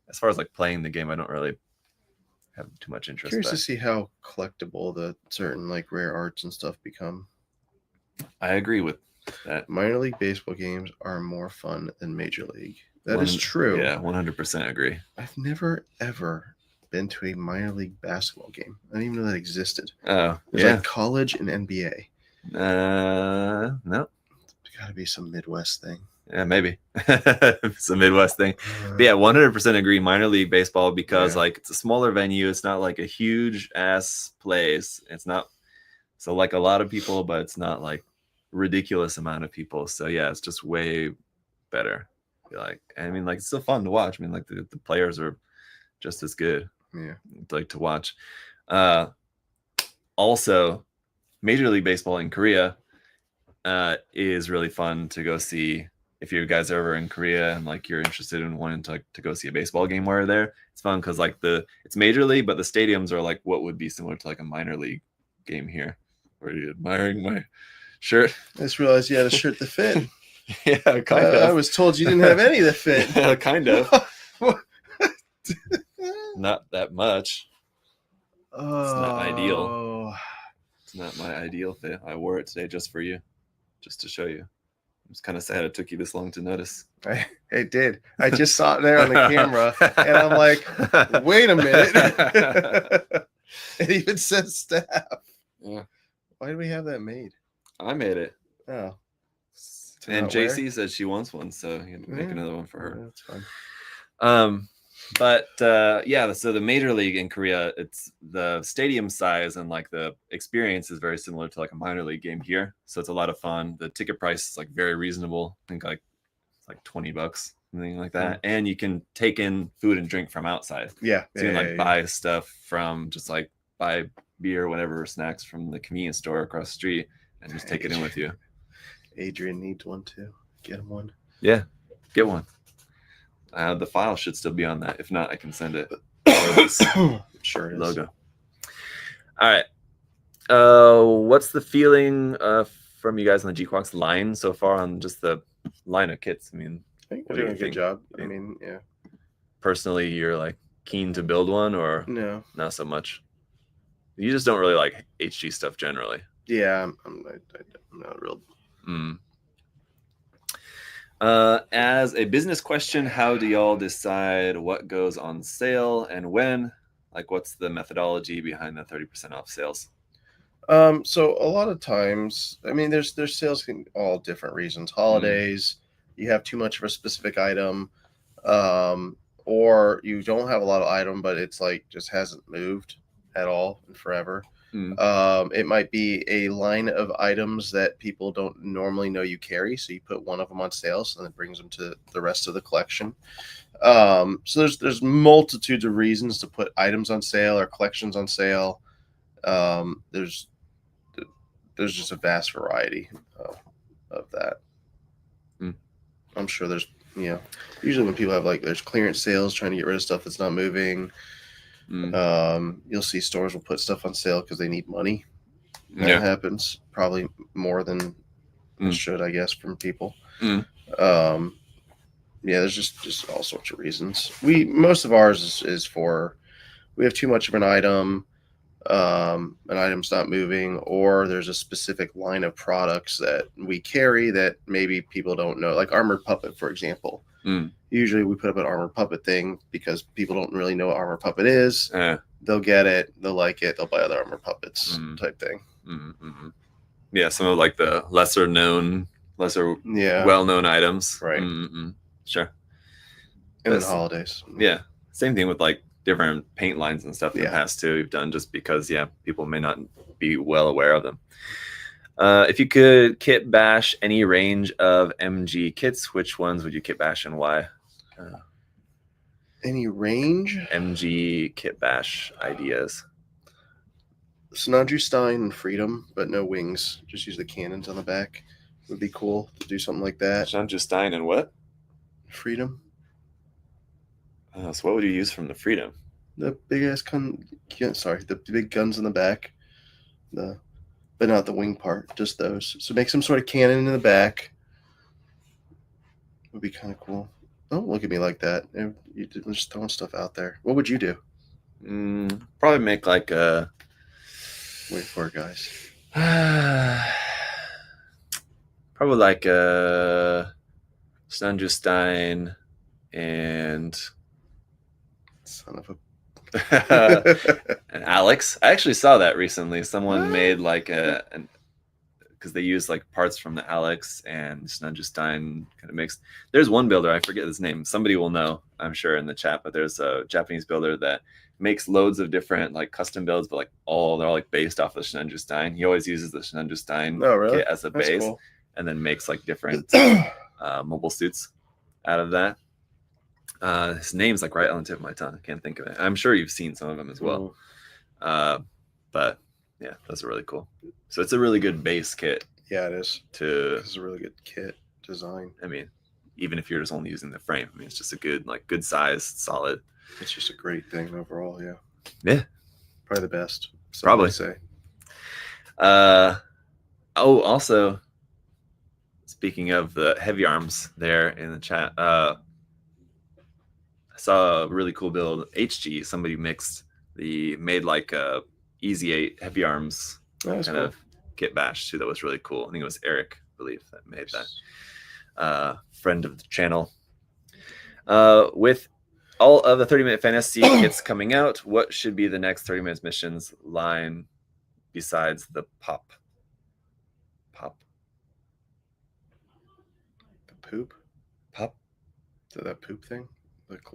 as far as like playing the game, I don't really have too much interest. Curious to see how collectible the certain like rare arts and stuff become. I agree with that. Minor league baseball games are more fun than major league. That is true. Yeah, 100% agree. I've never ever been to a minor league basketball game. I didn't even know that existed. Oh, there's like college and NBA. No. It's got to be some Midwest thing. Yeah, maybe it's a Midwest thing. But yeah, 100% agree. Minor league baseball because like it's a smaller venue. It's not like a huge ass place. It's not so like a lot of people, but it's not like ridiculous amount of people. So yeah, it's just way better. Like I mean, like it's still fun to watch. I mean, like the players are just as good. Yeah, like to watch. Also, Major League Baseball in Korea is really fun to go see. If you guys are ever in Korea and like you're interested in wanting to go see a baseball game while you're there, it's fun because like it's Major League, but the stadiums are like what would be similar to like a minor league game here. Are you admiring my shirt? I just realized you had a shirt that fit. Yeah, kind of. I was told you didn't have any that fit. Kind of. Not that much. It's not ideal. It's not my ideal fit. I wore it today just for you, just to show you. I'm just kind of sad it took you this long to notice. Hey, It did. I just saw it there on the camera, and I'm like, wait a minute. It even says staff. Yeah. Why do we have that made? I made it. Oh. And JC said she wants one, so you can make another one for her. That's fine. But yeah, so the Major League in Korea, it's the stadium size and like the experience is very similar to like a minor league game here. So it's a lot of fun. The ticket price is like very reasonable. I think like it's like $20, something like that. And you can take in food and drink from outside. Yeah. So you can like buy stuff from just like buy beer, whatever, snacks from the convenience store across the street and just take it in with you. Adrian needs one too. Get him one. Yeah, get one. The file should still be on that. If not, I can send it. Sure it is. Logo. All right. What's the feeling from you guys on the Gquax line so far on just the line of kits? I mean, I think we're doing a good job. I mean, yeah. Personally, you're like keen to build one, or no, not so much. You just don't really like HG stuff generally. Yeah, I'm not real. As a business question, how do y'all decide what goes on sale and when? Like, what's the methodology behind the 30% off sales? So a lot of times, I mean, there's sales in all different reasons. Holidays, you have too much of a specific item, or you don't have a lot of item, but it's like just hasn't moved at all in forever. It might be a line of items that people don't normally know you carry, so you put one of them on sale, so then it brings them to the rest of the collection. So there's multitudes of reasons to put items on sale or collections on sale. There's just a vast variety of that. I'm sure there's, usually when people have there's clearance sales trying to get rid of stuff that's not moving. You'll see stores will put stuff on sale because they need money. That happens probably more than it should, I guess, from people. There's just all sorts of reasons. Most of ours is for we have too much of an item's not moving, or there's a specific line of products that we carry that maybe people don't know, like Armored Puppet, for example. Usually we put up an Armored Puppet thing because people don't really know what Armored Puppet is. They'll get it, they'll like it, they'll buy other Armored Puppets type thing. Yeah, some of like the lesser well-known items. Right. Sure. And then holidays. Yeah. Same thing with like different paint lines and stuff in the past too. You've done just because people may not be well aware of them. If you could kit bash any range of MG kits, which ones would you kit bash and why? Any range? MG kit bash ideas. Sinanju Stein and Freedom, but no wings. Just use the cannons on the back. Would be cool to do something like that. Sinanju Stein and what? Freedom. So what would you use from the Freedom? The big ass the big guns in the back. But not the wing part, just those. So make some sort of cannon in the back. Would be kind of cool. Don't look at me like that. You're just throwing stuff out there. What would you do? Probably make like a... Wait for it, guys. Probably like a Sinanju Stein and... Son of a... and Alex. I actually saw that recently. Someone made like because they use like parts from the Alex and Sinanju Stein kind of mixed. There's one builder, I forget his name. Somebody will know, I'm sure, in the chat. But there's a Japanese builder that makes loads of different like custom builds, but they're all like based off of Sinanju Stein. He always uses the Sinanju Stein kit as a base, cool. And then makes like different mobile suits out of that. His name's like right on the tip of my tongue. I can't think of it. I'm sure you've seen some of them as well. But yeah, those are really cool. So it's a really good base kit. Yeah, it is. It's a really good kit design. I mean, even if you're just only using the frame, I mean, it's just a good size, solid. It's just a great thing overall. Yeah. Yeah. Probably the best. Probably. Say. Also, speaking of the heavy arms there in the chat, I saw a really cool build. HG, somebody made like a Easy 8 heavy arms of kit bash too. That was really cool. I think it was Eric, I believe, that made that. Friend of the channel. With all of the 30-minute fantasy kits coming out, what should be the next 30 minutes missions line besides the pop? The poop? Pop? So that poop thing?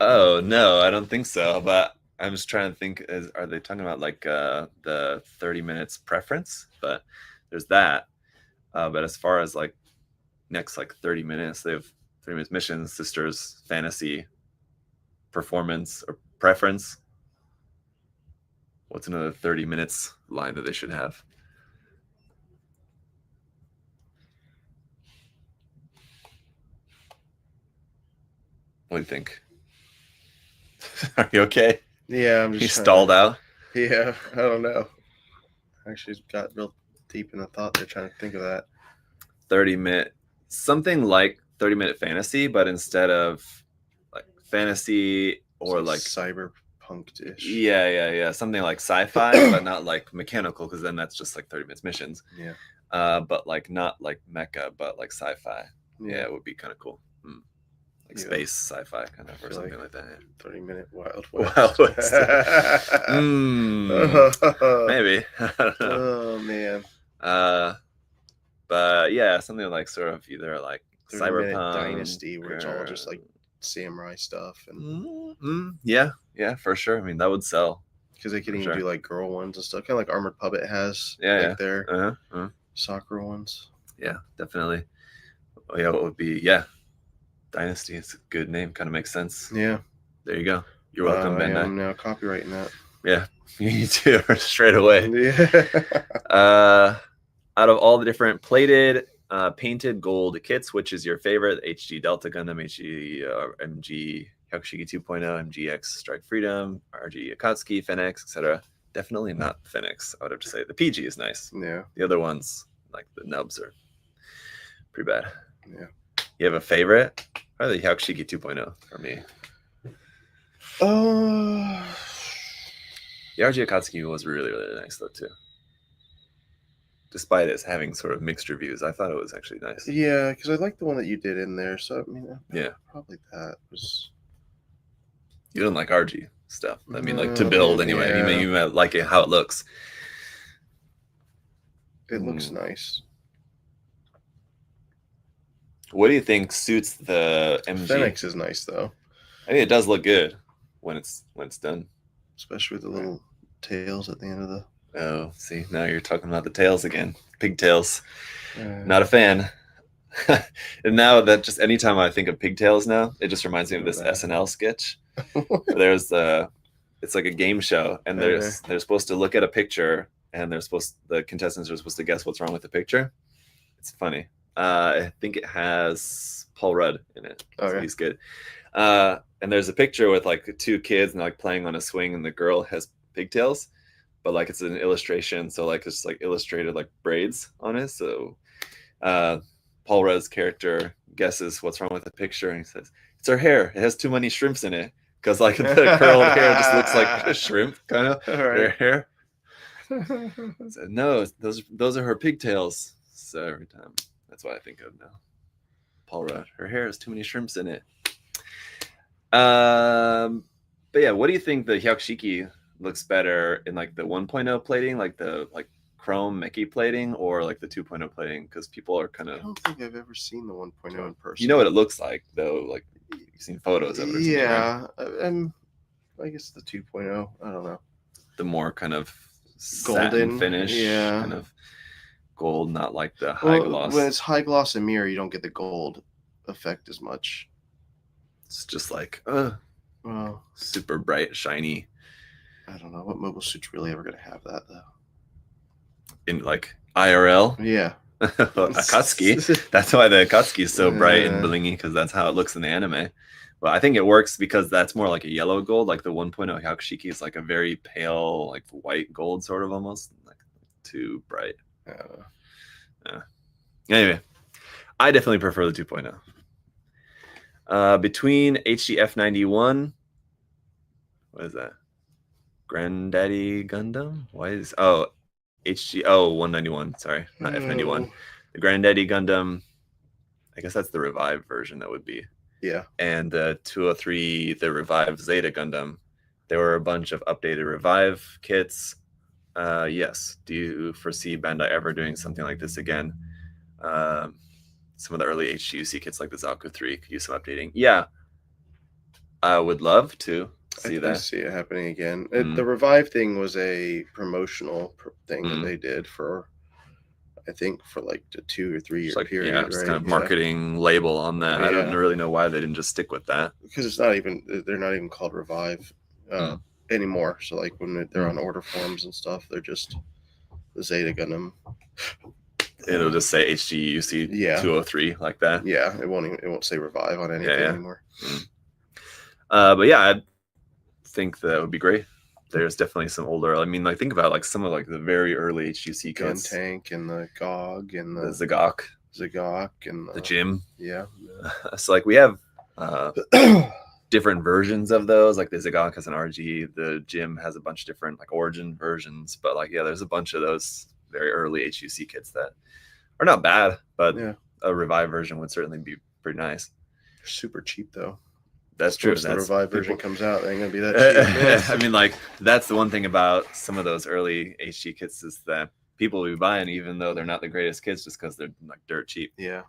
Oh, no, I don't think so. But I'm just trying to think, are they talking about like the 30 minutes preference? But there's that. But as far as like next like 30 minutes, they have 30 minutes missions, sisters, fantasy, performance, or preference. What's another 30 minutes line that they should have? What do you think? Are you okay? Yeah, I'm just. You stalled out. Yeah, I don't know. Actually, got real deep in the thought there, trying to think of that. 30-minute, something like 30-minute fantasy, but instead of like fantasy or like cyberpunk-ish. Yeah, something like sci-fi, but not like mechanical, because then that's just like 30 minutes missions. Yeah. But like not like mecha, but like sci-fi. Yeah, it would be kind of cool. Like space sci-fi kind of, or something like that. 30-minute Wild West. Maybe. I don't know. Oh man. But yeah, something like sort of either like Cyberpunk Dynasty, where it's all just like samurai stuff and yeah, for sure. I mean, that would sell, because they could even do like girl ones and stuff, kind of like Armored Puppet has. Their soccer ones. Yeah, definitely. Yeah, what would be Dynasty is a good name. Kind of makes sense. Yeah. There you go. You're welcome, Bandai. I'm now copywriting that. Yeah, you need to straight away. Yeah. Out of all the different plated, painted gold kits, which is your favorite? HG Delta Gundam, HG MG, Hyakushiki 2.0, MGX Strike Freedom, RG Akatsuki, Fenix, etc. Definitely not Fenix. I would have to say the PG is nice. Yeah. The other ones, like the nubs, are pretty bad. Yeah. You have a favorite? Probably Hyakushiki 2.0 for me. The RG Akatsuki was really, really nice though too. Despite it having sort of mixed reviews, I thought it was actually nice. Yeah, because I like the one that you did in there. So I mean, probably that was. You didn't like RG stuff. I mean, like to build anyway. Yeah. You might like it how it looks. It looks nice. What do you think suits the MG? Fenix is nice though. I think it does look good when it's done. Especially with the little tails at the end of the. Oh, see, now you're talking about the tails again. Pigtails. Not a fan. And now that just anytime I think of Pigtails now, it just reminds me of this SNL sketch. There's it's like a game show, and they're supposed to look at a picture, and the contestants are supposed to guess what's wrong with the picture. It's funny. I think it has Paul Rudd in it. So he's good. And there's a picture with like two kids and like playing on a swing, and the girl has pigtails, but like it's an illustration, so like it's like illustrated like braids on it. So Paul Rudd's character guesses what's wrong with the picture, and he says it's her hair. It has too many shrimps in it, because like the curled hair just looks like a shrimp kind of. Her hair. So, no, those are her pigtails. So every time, that's what I think of now. Paul Rudd. Her hair has too many shrimps in it. But yeah, what do you think the Hyakushiki looks better in, like the 1.0 plating, like the chrome mechie plating, or like the 2.0 plating? Because people are kind of. I don't think I've ever seen the 1.0 in person. You know what it looks like though, like you've seen photos of it. Yeah, right? I guess the 2.0. I don't know. The more kind of golden finish, kind of gold, not like the high gloss. When it's high gloss and mirror, you don't get the gold effect as much. It's just like super bright, shiny. I don't know what mobile suit's really ever gonna have that though. In like IRL, yeah. Akatsuki. That's why the Akatsuki is so bright and blingy, because that's how it looks in the anime. But I think it works because that's more like a yellow gold. Like the 1.0 Hyakushiki is like a very pale, like white gold, sort of almost like too bright. Anyway, I definitely prefer the 2.0. Between HGF91, what is that? Granddaddy Gundam? Why is HG 191? Sorry, not F91. The Granddaddy Gundam. I guess that's the revived version. That would be Yeah. And the 203, the Revive Zeta Gundam, there were a bunch of updated Revive kits. Yes. Do you foresee Bandai ever doing something like this again? Some of the early HGUC kits like the Zaku-3 could use some updating. Yeah. I would love to see I that. see it happening again. Mm. The Revive thing was a promotional thing that they did for, I think, for like a 2 or 3 year period. Yeah, just kind of marketing label on that. I don't really know why they didn't just stick with that. Because it's not even, they're not even called Revive anymore. So like when they're on order forms and stuff, they're just the Zeta Gundam. It'll just say HGUC 203 like that. Yeah, it won't say Revive on anything anymore. But yeah, I think that would be great. There's definitely some older. I mean, like think about like some of like the very early HGC kits. Tank and the GOG and the Zagok and the Gym. Yeah. So like we have different versions of those. Like the Zagok has an RG. The Gym has a bunch of different like origin versions. But like there's a bunch of those very early HGC kits that are not bad, but a Revive version would certainly be pretty nice. They're super cheap though. That's true. Once the Revive version comes out, they ain't gonna be that cheap. I mean, like that's the one thing about some of those early HG kits is that people will be buying even though they're not the greatest kits just because they're like dirt cheap. Yeah.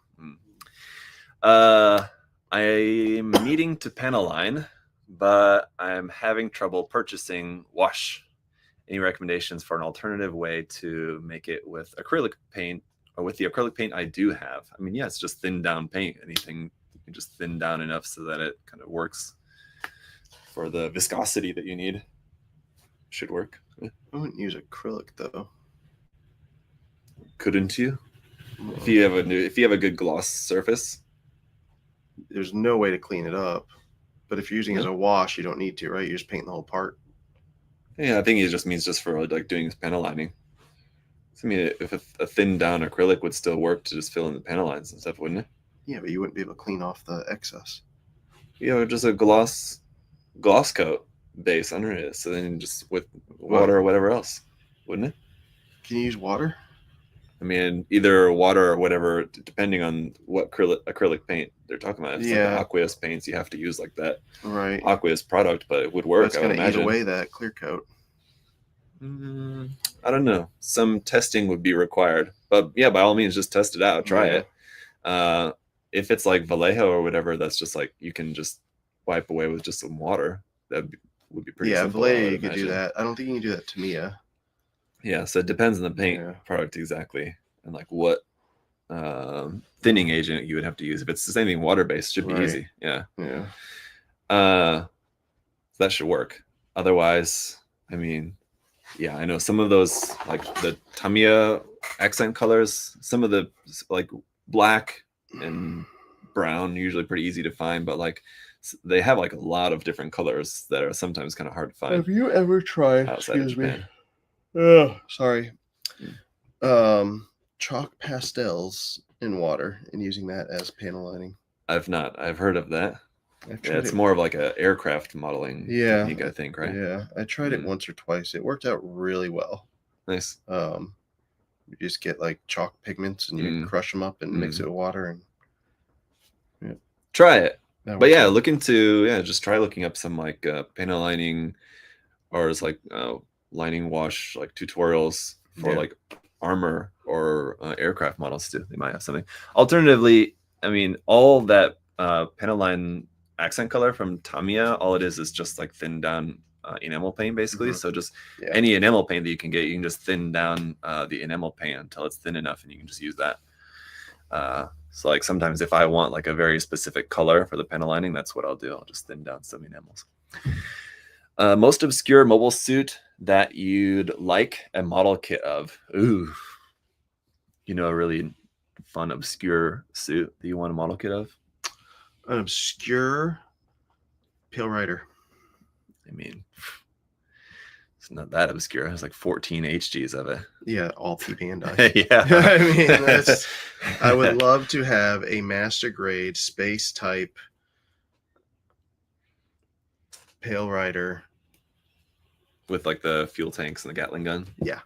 I'm needing to panel line, but I'm having trouble purchasing wash. Any recommendations for an alternative way to make it with acrylic paint or with the acrylic paint I do have? I mean, yeah, it's just thin down paint. Anything you can just thin down enough so that it kind of works for the viscosity that you need. Should work. I wouldn't use acrylic though. Couldn't you? If you have a good gloss surface, there's no way to clean it up. But if you're using it as a wash, you don't need to, right? You just paint the whole part. Yeah, I think it just means just for like doing panel lining. I mean, if a thin down acrylic would still work to just fill in the panel lines and stuff, wouldn't it? Yeah, but you wouldn't be able to clean off the excess. Just a gloss coat base under it. So then just with water or whatever else, wouldn't it? Can you use water? I mean, either water or whatever, depending on what acrylic paint they're talking about. If it's like aqueous paints, you have to use like that aqueous product, but it would work. It's going to eat away that clear coat. I don't know. Some testing would be required, but yeah, by all means, just test it out, try it. If it's like Vallejo or whatever, that's just like you can just wipe away with just some water. That would be pretty simple. Yeah, Vallejo, you could do that. I don't think you can do that to Mia. Yeah, so it depends on the paint product exactly, and like what thinning agent you would have to use. If it's the same thing, water-based, should be easy. Yeah. So that should work. Otherwise, I mean, yeah, I know some of those like the Tamiya accent colors, some of the like black and brown, usually pretty easy to find, but like they have like a lot of different colors that are sometimes kind of hard to find. Have you ever tried? Excuse me. Sorry. Chalk pastels in water and using that as panel lining. I've not. I've heard of that. It's more of like an aircraft modeling technique, I think, right? Yeah, I tried it once or twice. It worked out really well. Nice. You just get like chalk pigments and you crush them up and mix it with water and try it. But yeah, just try looking up some like panel lining or it's like lining wash like tutorials for like armor or aircraft models too. They might have something. Alternatively, I mean, all that panel line accent color from Tamiya, all it is just like thin down enamel paint basically. So just any enamel paint that you can get, you can just thin down the enamel paint until it's thin enough and you can just use that. So like sometimes if I want like a very specific color for the panel lining, that's what I'll do. I'll just thin down some enamels. Most obscure mobile suit that you'd like a model kit of. Ooh, a really fun obscure suit that you want a model kit of? An obscure Pale Rider. I mean, it's not that obscure. There's like 14 HGs of it. Yeah, all P Bandai. Yeah. I mean, I would love to have a master grade space type Pale Rider with like the fuel tanks and the Gatling gun. Yeah.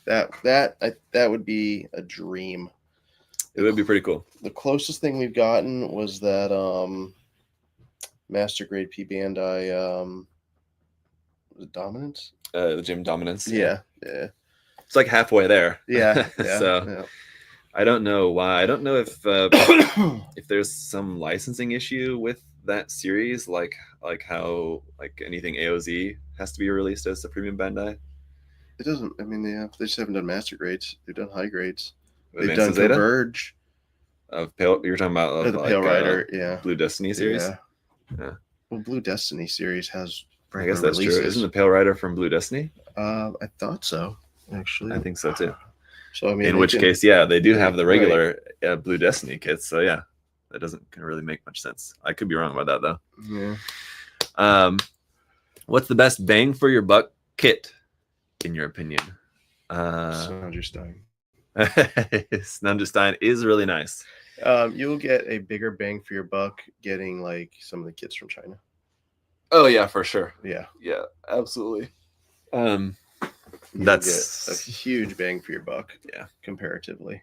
That would be a dream. It would be pretty cool. The closest thing we've gotten was that Master Grade P Bandai. Was it Dominance? The Gym Dominance. Yeah. It's like halfway there. Yeah. So I don't know why. I don't know if there's some licensing issue with that series, like how like anything AOZ has to be released as a premium Bandai. It doesn't. I mean, they just haven't done master grades. They've done high grades. They've Advanced done Zeta? Converge. Of Pale, you're talking about The Pale Rider, Blue Destiny series. Yeah. Well, Blue Destiny series has. I guess that's releases. true. Isn't the Pale Rider from Blue Destiny? I thought so. Actually, I think so too. So I mean, in which case, yeah, they do have the regular Blue Destiny kits. So yeah, that doesn't really make much sense. I could be wrong about that though. Yeah. What's the best bang for your buck kit, in your opinion? Snunderstein. Snunderstein is really nice. You'll get a bigger bang for your buck getting like some of the kits from China. Oh yeah, for sure. Yeah, absolutely. That's a huge bang for your buck. Yeah, comparatively.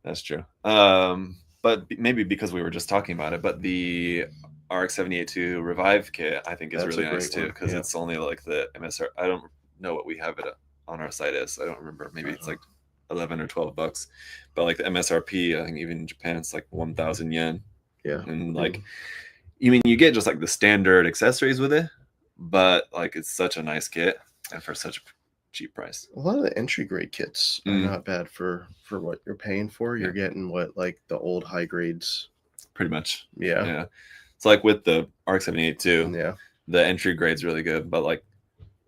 That's true. But maybe because we were just talking about it, but the RX-78-2 Revive kit I think is really nice too, because it's only like the MSR. I don't know what we have it on our site is. I don't remember. Maybe it's like $11 or $12, but like the MSRP, I think even in Japan it's like 1,000 yen. Yeah, and like, you get just like the standard accessories with it, but like it's such a nice kit and for such a cheap price. A lot of the entry grade kits are not bad for what you're paying for. You're getting what like the old high grades, pretty much. Yeah. It's like with the RX-78-2. Yeah, the entry grade's really good, but like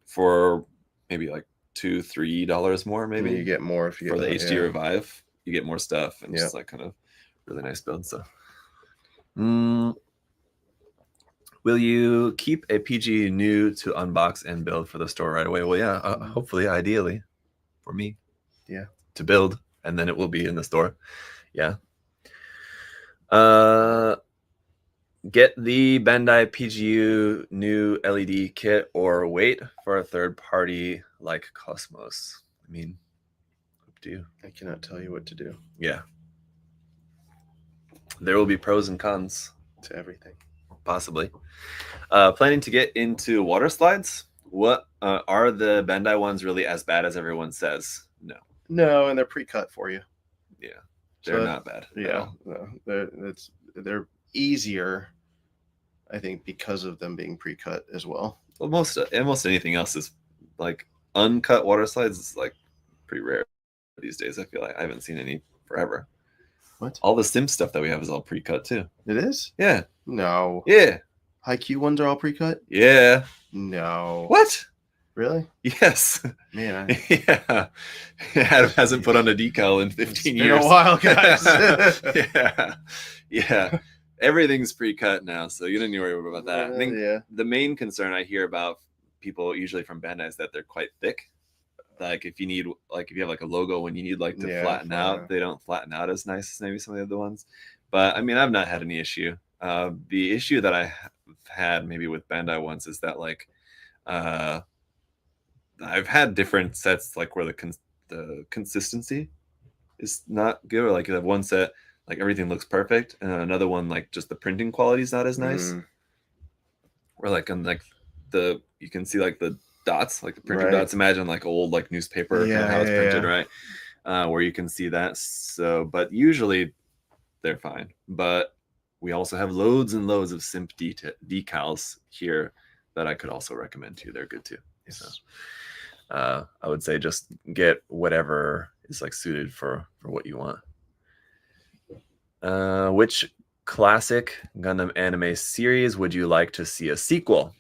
for maybe like $2-3 more, maybe you get more if you get for the HD Revive. You get more stuff and just like kind of really nice build. So, will you keep a PG new to unbox and build for the store right away? Well, yeah, hopefully, ideally, for me, to build, and then it will be in the store. Yeah. Get the Bandai PGU new LED kit or wait for a third party like Cosmos. I mean, up to you. I cannot tell you what to do. Yeah. There will be pros and cons to everything. Possibly. Planning to get into water slides? What are the Bandai ones really as bad as everyone says? No, and they're pre-cut for you. Yeah, they're not bad. Yeah, no, they're easier, I think, because of them being pre-cut as well. Well, most anything else is like uncut water slides is like pretty rare these days. I feel like I haven't seen any forever. What? All the sim stuff that we have is all pre-cut too. It is? Yeah. No. Yeah. High Q ones are all pre-cut? Yeah. No. What? Really? Yes. Man. Yeah. Adam hasn't put on a decal in 15 years. Been a while, guys. Yeah. Everything's pre-cut now, so you don't need to worry about that. I think the main concern I hear about people usually from Bandai is that they're quite thick. Like if you have like a logo when you need like to flatten out, they don't flatten out as nice as maybe some of the other ones. But I mean, I've not had any issue. The issue that I have had maybe with Bandai ones is that like I've had different sets like where the consistency is not good, or like you have one set like everything looks perfect, and another one like just the printing quality is not as nice. Or like on like you can see like the dots, like the printer dots. Imagine like old like newspaper how it's printed, right? Where you can see that. So, but usually they're fine. But we also have loads and loads of simp decals here that I could also recommend to you. They're good too. Yes. So I would say just get whatever is like suited for what you want. Which classic Gundam anime series would you like to see a sequel?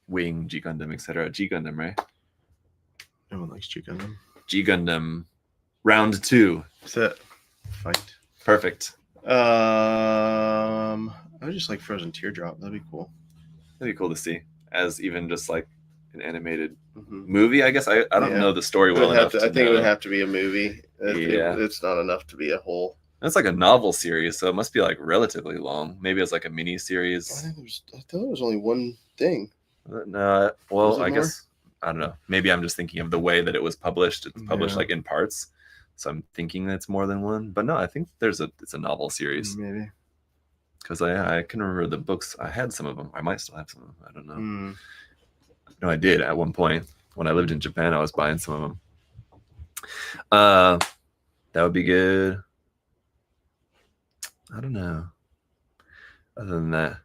Wing, G Gundam, etc. G Gundam, right? No one likes G Gundam. G Gundam, round 2. Set. Fight. Perfect. I would just like Frozen Teardrop. That'd be cool. That'd be cool to see as even just like an animated movie. I guess I don't know the story well enough. I think it would have to be a movie. It's not enough to be a whole. It's like a novel series, so it must be like relatively long. Maybe it's like a mini series. I thought it was only one thing. No, well, I guess I don't know. Maybe I'm just thinking of the way that it was published. It's published like in parts, so I'm thinking it's more than one. But no, I think it's a novel series. Maybe. because I can remember the books. I had some of them. I might still have some of them. I don't know. No, I did at one point when I lived in Japan. I was buying some of them. That would be good. I don't know. Other than that,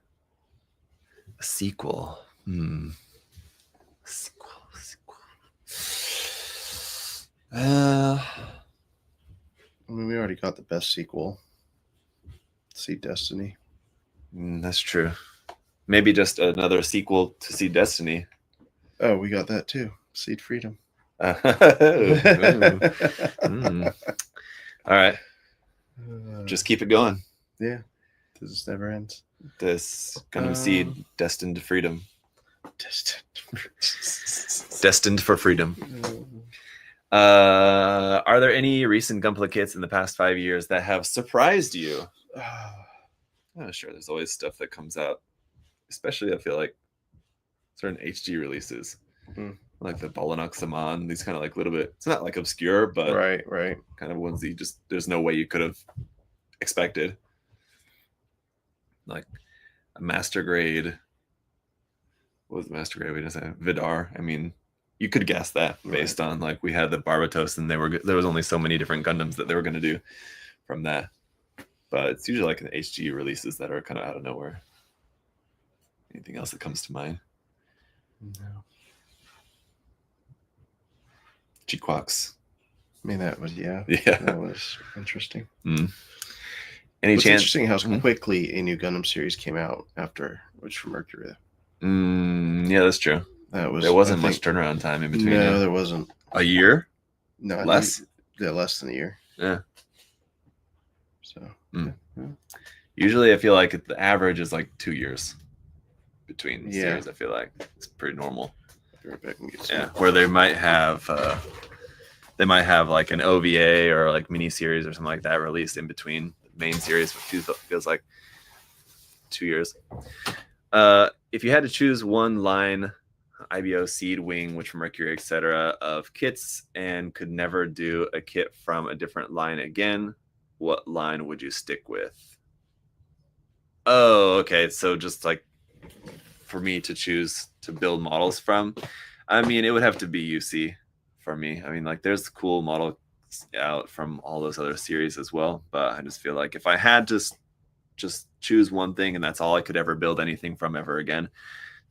a sequel. Sequel. I mean, we already got the best sequel. Seed Destiny. That's true. Maybe just another sequel to Seed Destiny. Oh, we got that too. Seed Freedom. All right. Just keep it going. Yeah. This never ends. This Gundam Seed destined to freedom. Destined for freedom. Are there any recent Gunpla kits in the past 5 years that have surprised you? Oh, sure. There's always stuff that comes out, especially I feel like certain HD releases, like the Balanok Saman. These kind of like little bit. It's not like obscure, but right. Kind of ones that you just there's no way you could have expected. Like a master grade. What was the master grade? We just say Vidar. I mean, you could guess that based on like we had the Barbatos, and there was only so many different Gundams that they were going to do from that. But it's usually like an HG releases that are kind of out of nowhere. Anything else that comes to mind? No. Gquax. I mean, that was Yeah. That was interesting. Any It's chance? interesting how quickly a new Gundam series came out after Witch from Mercury. Yeah, that's true. That was. There wasn't much turnaround time in between. No, there wasn't. A year? No, less. Yeah, less than a year. Yeah. So. Yeah. Usually, I feel like the average is like 2 years between series. I feel like it's pretty normal. Yeah, where they might have like an OVA or like mini series or something like that released in between the main series, which feels like 2 years. If you had to choose one line, IBO, Seed, Wing, Witch from Mercury, etc., of kits, and could never do a kit from a different line again, what line would you stick with? Oh, okay. So just like for me to choose to build models from, I mean, it would have to be UC for me. I mean, like there's cool models out from all those other series as well, but I just feel like if I had to just choose one thing and that's all I could ever build anything from ever again,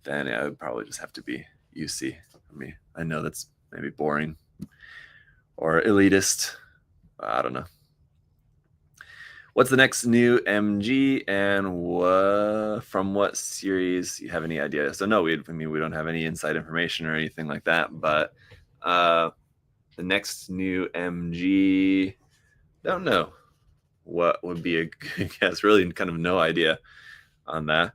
then it would probably just have to be UC for me. I know that's maybe boring or elitist. I don't know. What's the next new MG and from what series? You have any idea? So no, we don't have any inside information or anything like that. But the next new MG, don't know what would be a good guess. Really, kind of no idea on that.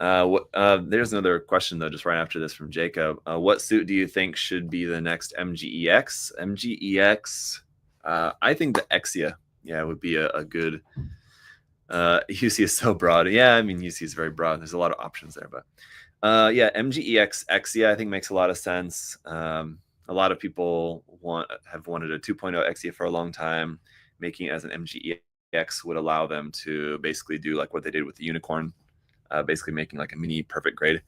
There's another question though, just right after this from Jacob. What suit do you think should be the next MGEX? MGEX, I think the Exia. Yeah, it would be a good. UC is so broad. Yeah, I mean UC is very broad. There's a lot of options there, but yeah, MGEX Exia I think makes a lot of sense. A lot of people have wanted a 2.0 Exia for a long time. Making it as an MGEX would allow them to basically do like what they did with the Unicorn, basically making like a mini perfect grade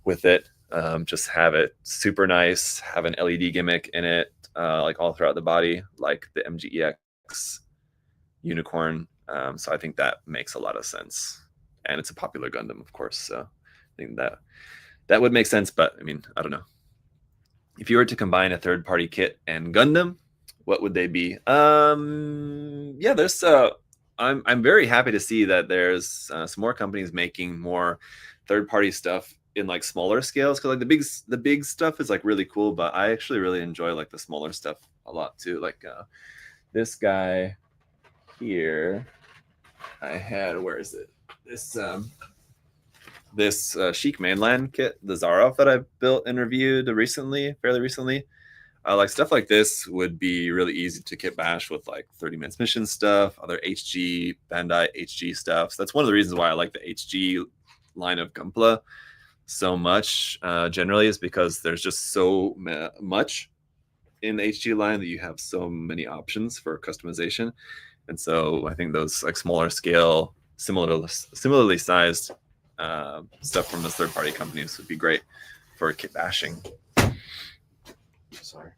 with it. Just have it super nice, have an LED gimmick in it, like all throughout the body, like the MGEX Unicorn. So I think that makes a lot of sense, and it's a popular Gundam, of course. So I think that would make sense. But I mean, I don't know. If you were to combine a third-party kit and Gundam, what would they be? Yeah, there's. I'm very happy to see that there's some more companies making more third-party stuff in like smaller scales, because like the big stuff is like really cool, but I actually really enjoy like the smaller stuff a lot too. Like this guy here, I had, where is it? This Chic Mainland kit, the Zarov that I built and reviewed fairly recently. Like stuff like this would be really easy to kit bash with like 30 minutes mission stuff, other HG, Bandai HG stuff. So that's one of the reasons why I like the HG line of Gunpla so much generally, is because there's just so much in the HG line that you have so many options for customization. And so I think those like smaller scale similarly sized stuff from those third-party companies would be great for kit bashing. Sorry.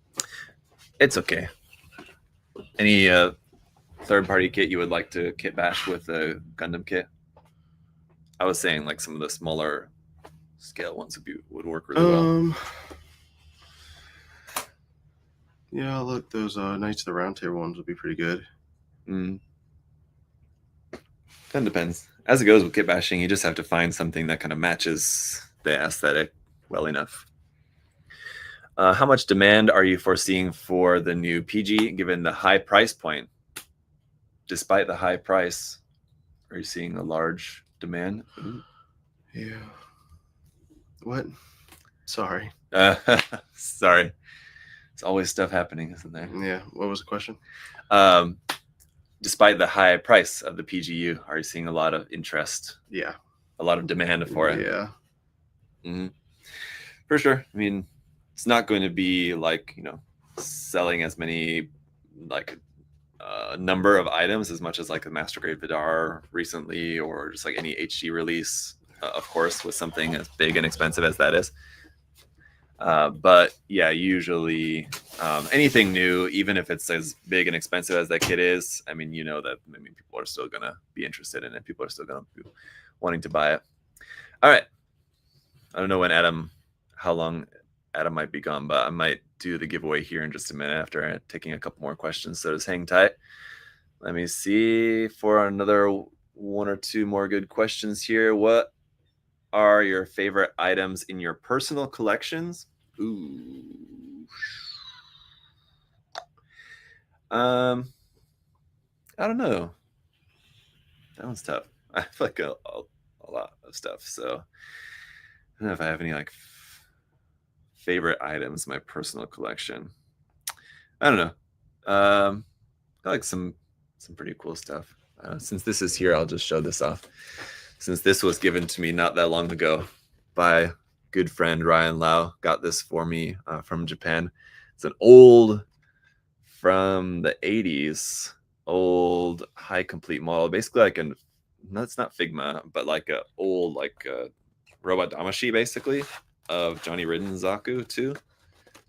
It's okay. Any third-party kit you would like to kit bash with a Gundam kit? I was saying like some of the smaller scale ones would work really well. Yeah, look, those Knights of the Round Table ones would be pretty good. Kind of depends. As it goes with kit bashing, you just have to find something that kind of matches the aesthetic well enough. How much demand are you foreseeing for the new PG given the high price point? Despite the high price, are you seeing a large demand? Yeah. What? Sorry. Sorry. There's always stuff happening, isn't there? Yeah. What was the question? Despite the high price of the PGU, are you seeing a lot of interest? Yeah. A lot of demand for it? Yeah. Mm-hmm. For sure. I mean, it's not going to be like, selling as many, like, number of items as much as like the Master Grade Vidar recently, or just like any HD release, of course, with something as big and expensive as that is. But yeah, usually anything new, even if it's as big and expensive as that kit is, I mean, people are still going to be interested in it. People are still going to be wanting to buy it. All right. I don't know how long Adam might be gone, but I might do the giveaway here in just a minute after taking a couple more questions. So just hang tight. Let me see for another one or two more good questions here. What are your favorite items in your personal collections? Ooh. I don't know. That one's tough. I have like a lot of stuff, so I don't know if I have any like favorite items in my personal collection. I don't know. I like some pretty cool stuff. Since this is here, I'll just show this off. Since this was given to me not that long ago by good friend Ryan Lau, got this for me from Japan. It's an old, from the 80s, old high complete model, basically like that's not Figma, but like a old robot Damashi, basically, of Johnny Ridden Zaku too.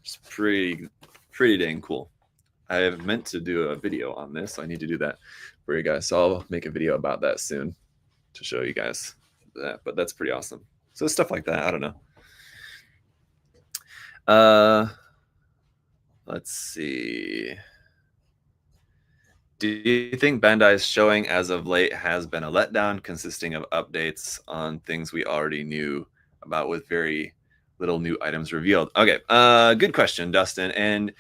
It's pretty dang cool. I have meant to do a video on this, so I need to do that for you guys. So I'll make a video about that soon to show you guys that. But that's pretty awesome. So stuff like that, I don't know. Let's see. Do you think Bandai's showing as of late has been a letdown, consisting of updates on things we already knew about with very little new items revealed? Okay, good question, Dustin. And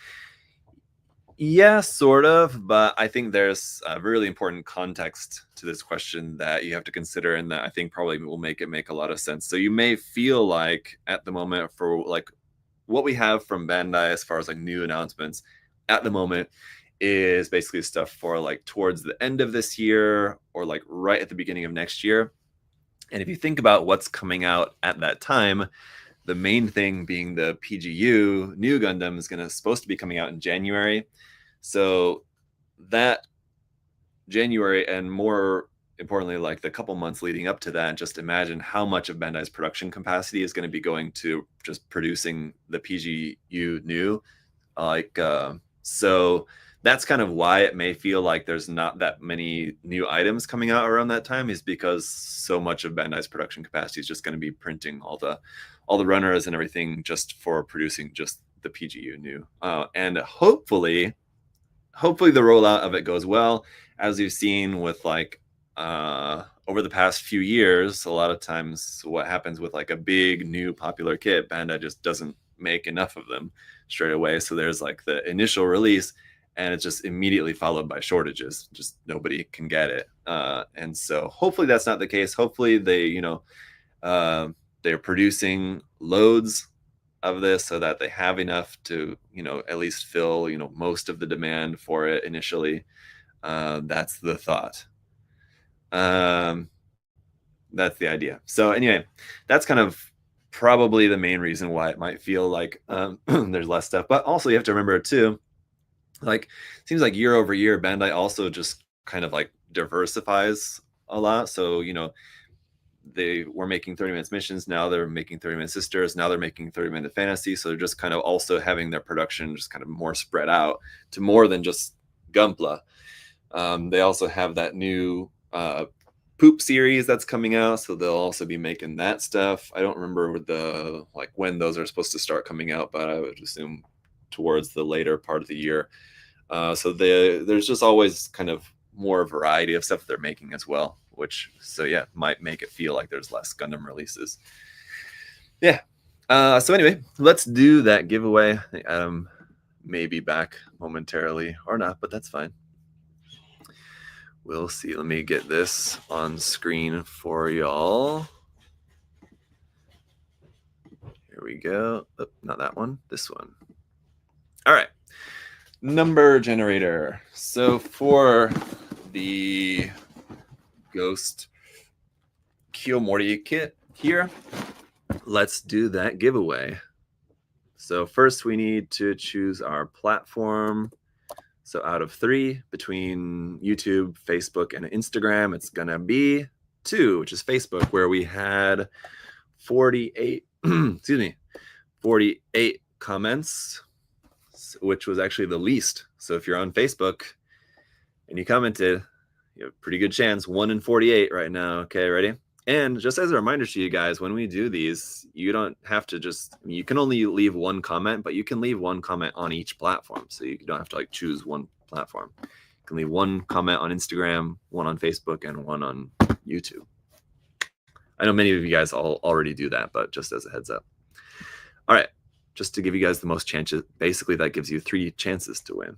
yeah, sort of, but I think there's a really important context to this question that you have to consider, and that I think probably will make it make a lot of sense. So you may feel like at the moment, for like what we have from Bandai as far as like new announcements at the moment is basically stuff for like towards the end of this year or like right at the beginning of next year. And if you think about what's coming out at that time, the main thing being the PGU new Gundam is supposed to be coming out in January. So that January, and more importantly, like the couple months leading up to that, just imagine how much of Bandai's production capacity is going to be going to just producing the PGU new. So that's kind of why it may feel like there's not that many new items coming out around that time, is because so much of Bandai's production capacity is just going to be printing all the runners and everything just for producing just the PGU new. And hopefully the rollout of it goes well. As you've seen with like over the past few years, a lot of times what happens with like a big new popular kit, Bandai just doesn't make enough of them straight away. So there's like the initial release, and it's just immediately followed by shortages. Just nobody can get it. And so hopefully that's not the case. Hopefully they, they're producing loads of this so that they have enough to, at least fill, most of the demand for it initially. That's the thought. That's the idea. So anyway, that's kind of probably the main reason why it might feel like there's less stuff. But also you have to remember too, like, it seems like year over year, Bandai also just kind of like diversifies a lot. So, they were making 30 minutes missions. Now they're making 30-minute sisters. Now they're making 30-minute fantasy. So they're just kind of also having their production just kind of more spread out to more than just Gunpla. They also have that new Poop series that's coming out, so they'll also be making that stuff. I don't remember when those are supposed to start coming out, but I would assume towards the later part of the year. So there's just always kind of more variety of stuff they're making as well, which might make it feel like there's less Gundam releases. Yeah. So anyway, let's do that giveaway. I think Adam may be back momentarily or not, but that's fine. We'll see. Let me get this on screen for y'all. Here we go. Oh, not that one. This one. All right. Number generator. So for the Ghost Kiyomori kit here, let's do that giveaway. So first we need to choose our platform. So out of 3, between YouTube, Facebook, and Instagram, it's going to be 2, which is Facebook, where we had 48, 48 comments, which was actually the least. So if you're on Facebook and you commented, you have a pretty good chance, 1 in 48 right now. Okay, ready? And just as a reminder to you guys, when we do these, you don't have to you can only leave 1 comment, but you can leave 1 comment on each platform. So you don't have to choose 1 platform. You can leave 1 comment on Instagram, 1 on Facebook, and 1 on YouTube. I know many of you guys already do that, but just as a heads up. All right, just to give you guys the most chances, basically that gives you 3 chances to win.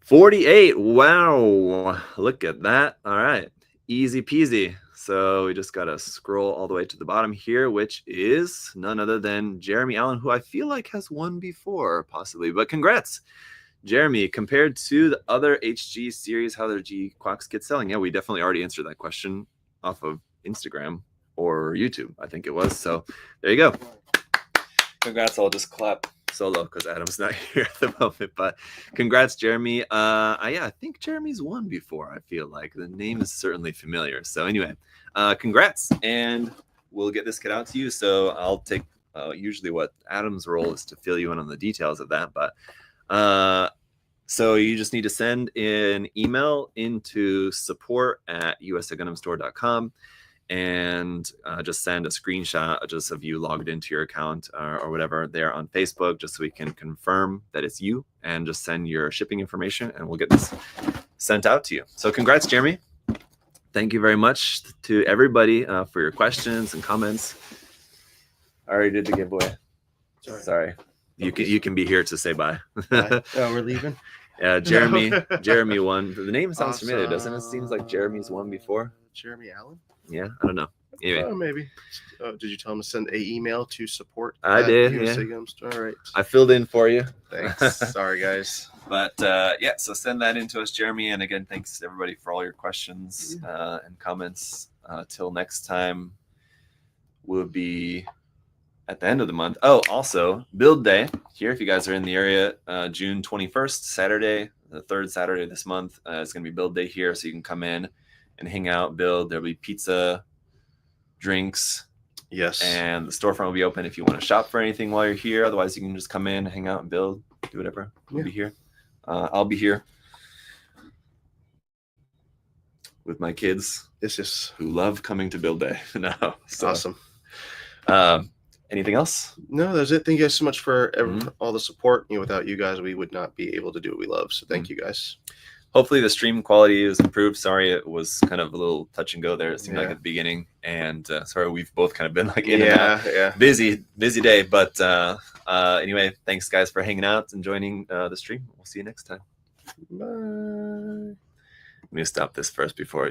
48, wow, look at that. All right. Easy peasy. So we just got to scroll all the way to the bottom here, which is none other than Jeremy Allen, who I feel like has won before, possibly. But congrats, Jeremy. Compared to the other HG series, how their Gquax Kits selling? Yeah, we definitely already answered that question off of Instagram or YouTube, I think it was. So there you go. Congrats. I'll just clap solo because Adam's not here at the moment, but congrats, Jeremy. I think Jeremy's won before. I feel like the name is certainly familiar. So anyway, congrats, and we'll get this kit out to you. So I'll take usually what Adam's role is to fill you in on the details of that, but so you just need to send an email into support@usagundamstore.com. and just send a screenshot just of you logged into your account or whatever there on Facebook, just so we can confirm that it's you, and just send your shipping information and we'll get this sent out to you. So congrats, Jeremy. Thank you very much to everybody for your questions and comments. I already did the giveaway. Sorry. You can be here to say bye. Oh, we're leaving? Yeah, Jeremy. No. Jeremy won. The name sounds familiar, doesn't it? Seems like Jeremy's won before. Jeremy Allen? Yeah, I don't know. Anyway. Oh, maybe. Did you tell him to send an email to support? I did. Yeah. All right. I filled in for you. Thanks. Sorry, guys. But so send that in to us, Jeremy. And again, thanks to everybody for all your questions and comments. Till next time, we'll be at the end of the month. Oh, also, Build Day here. If you guys are in the area, June 21st, Saturday, the 3rd Saturday this month, it's going to be Build Day here. So you can come in and hang out, build. There'll be pizza, drinks. Yes. And the storefront will be open if you want to shop for anything while you're here. Otherwise, you can just come in, hang out, and build, do whatever. We'll be here. I'll be here with my kids. Who love coming to Build Day. No, so, awesome. Anything else? No, that's it. Thank you guys so much for all the support. Without you guys, we would not be able to do what we love. So thank you guys. Hopefully the stream quality is improved. Sorry, it was kind of a little touch and go there. It seemed like at the beginning, and sorry, we've both kind of been like in and out. Yeah. Busy day. But anyway, thanks guys for hanging out and joining the stream. We'll see you next time. Bye. Let me stop this first before I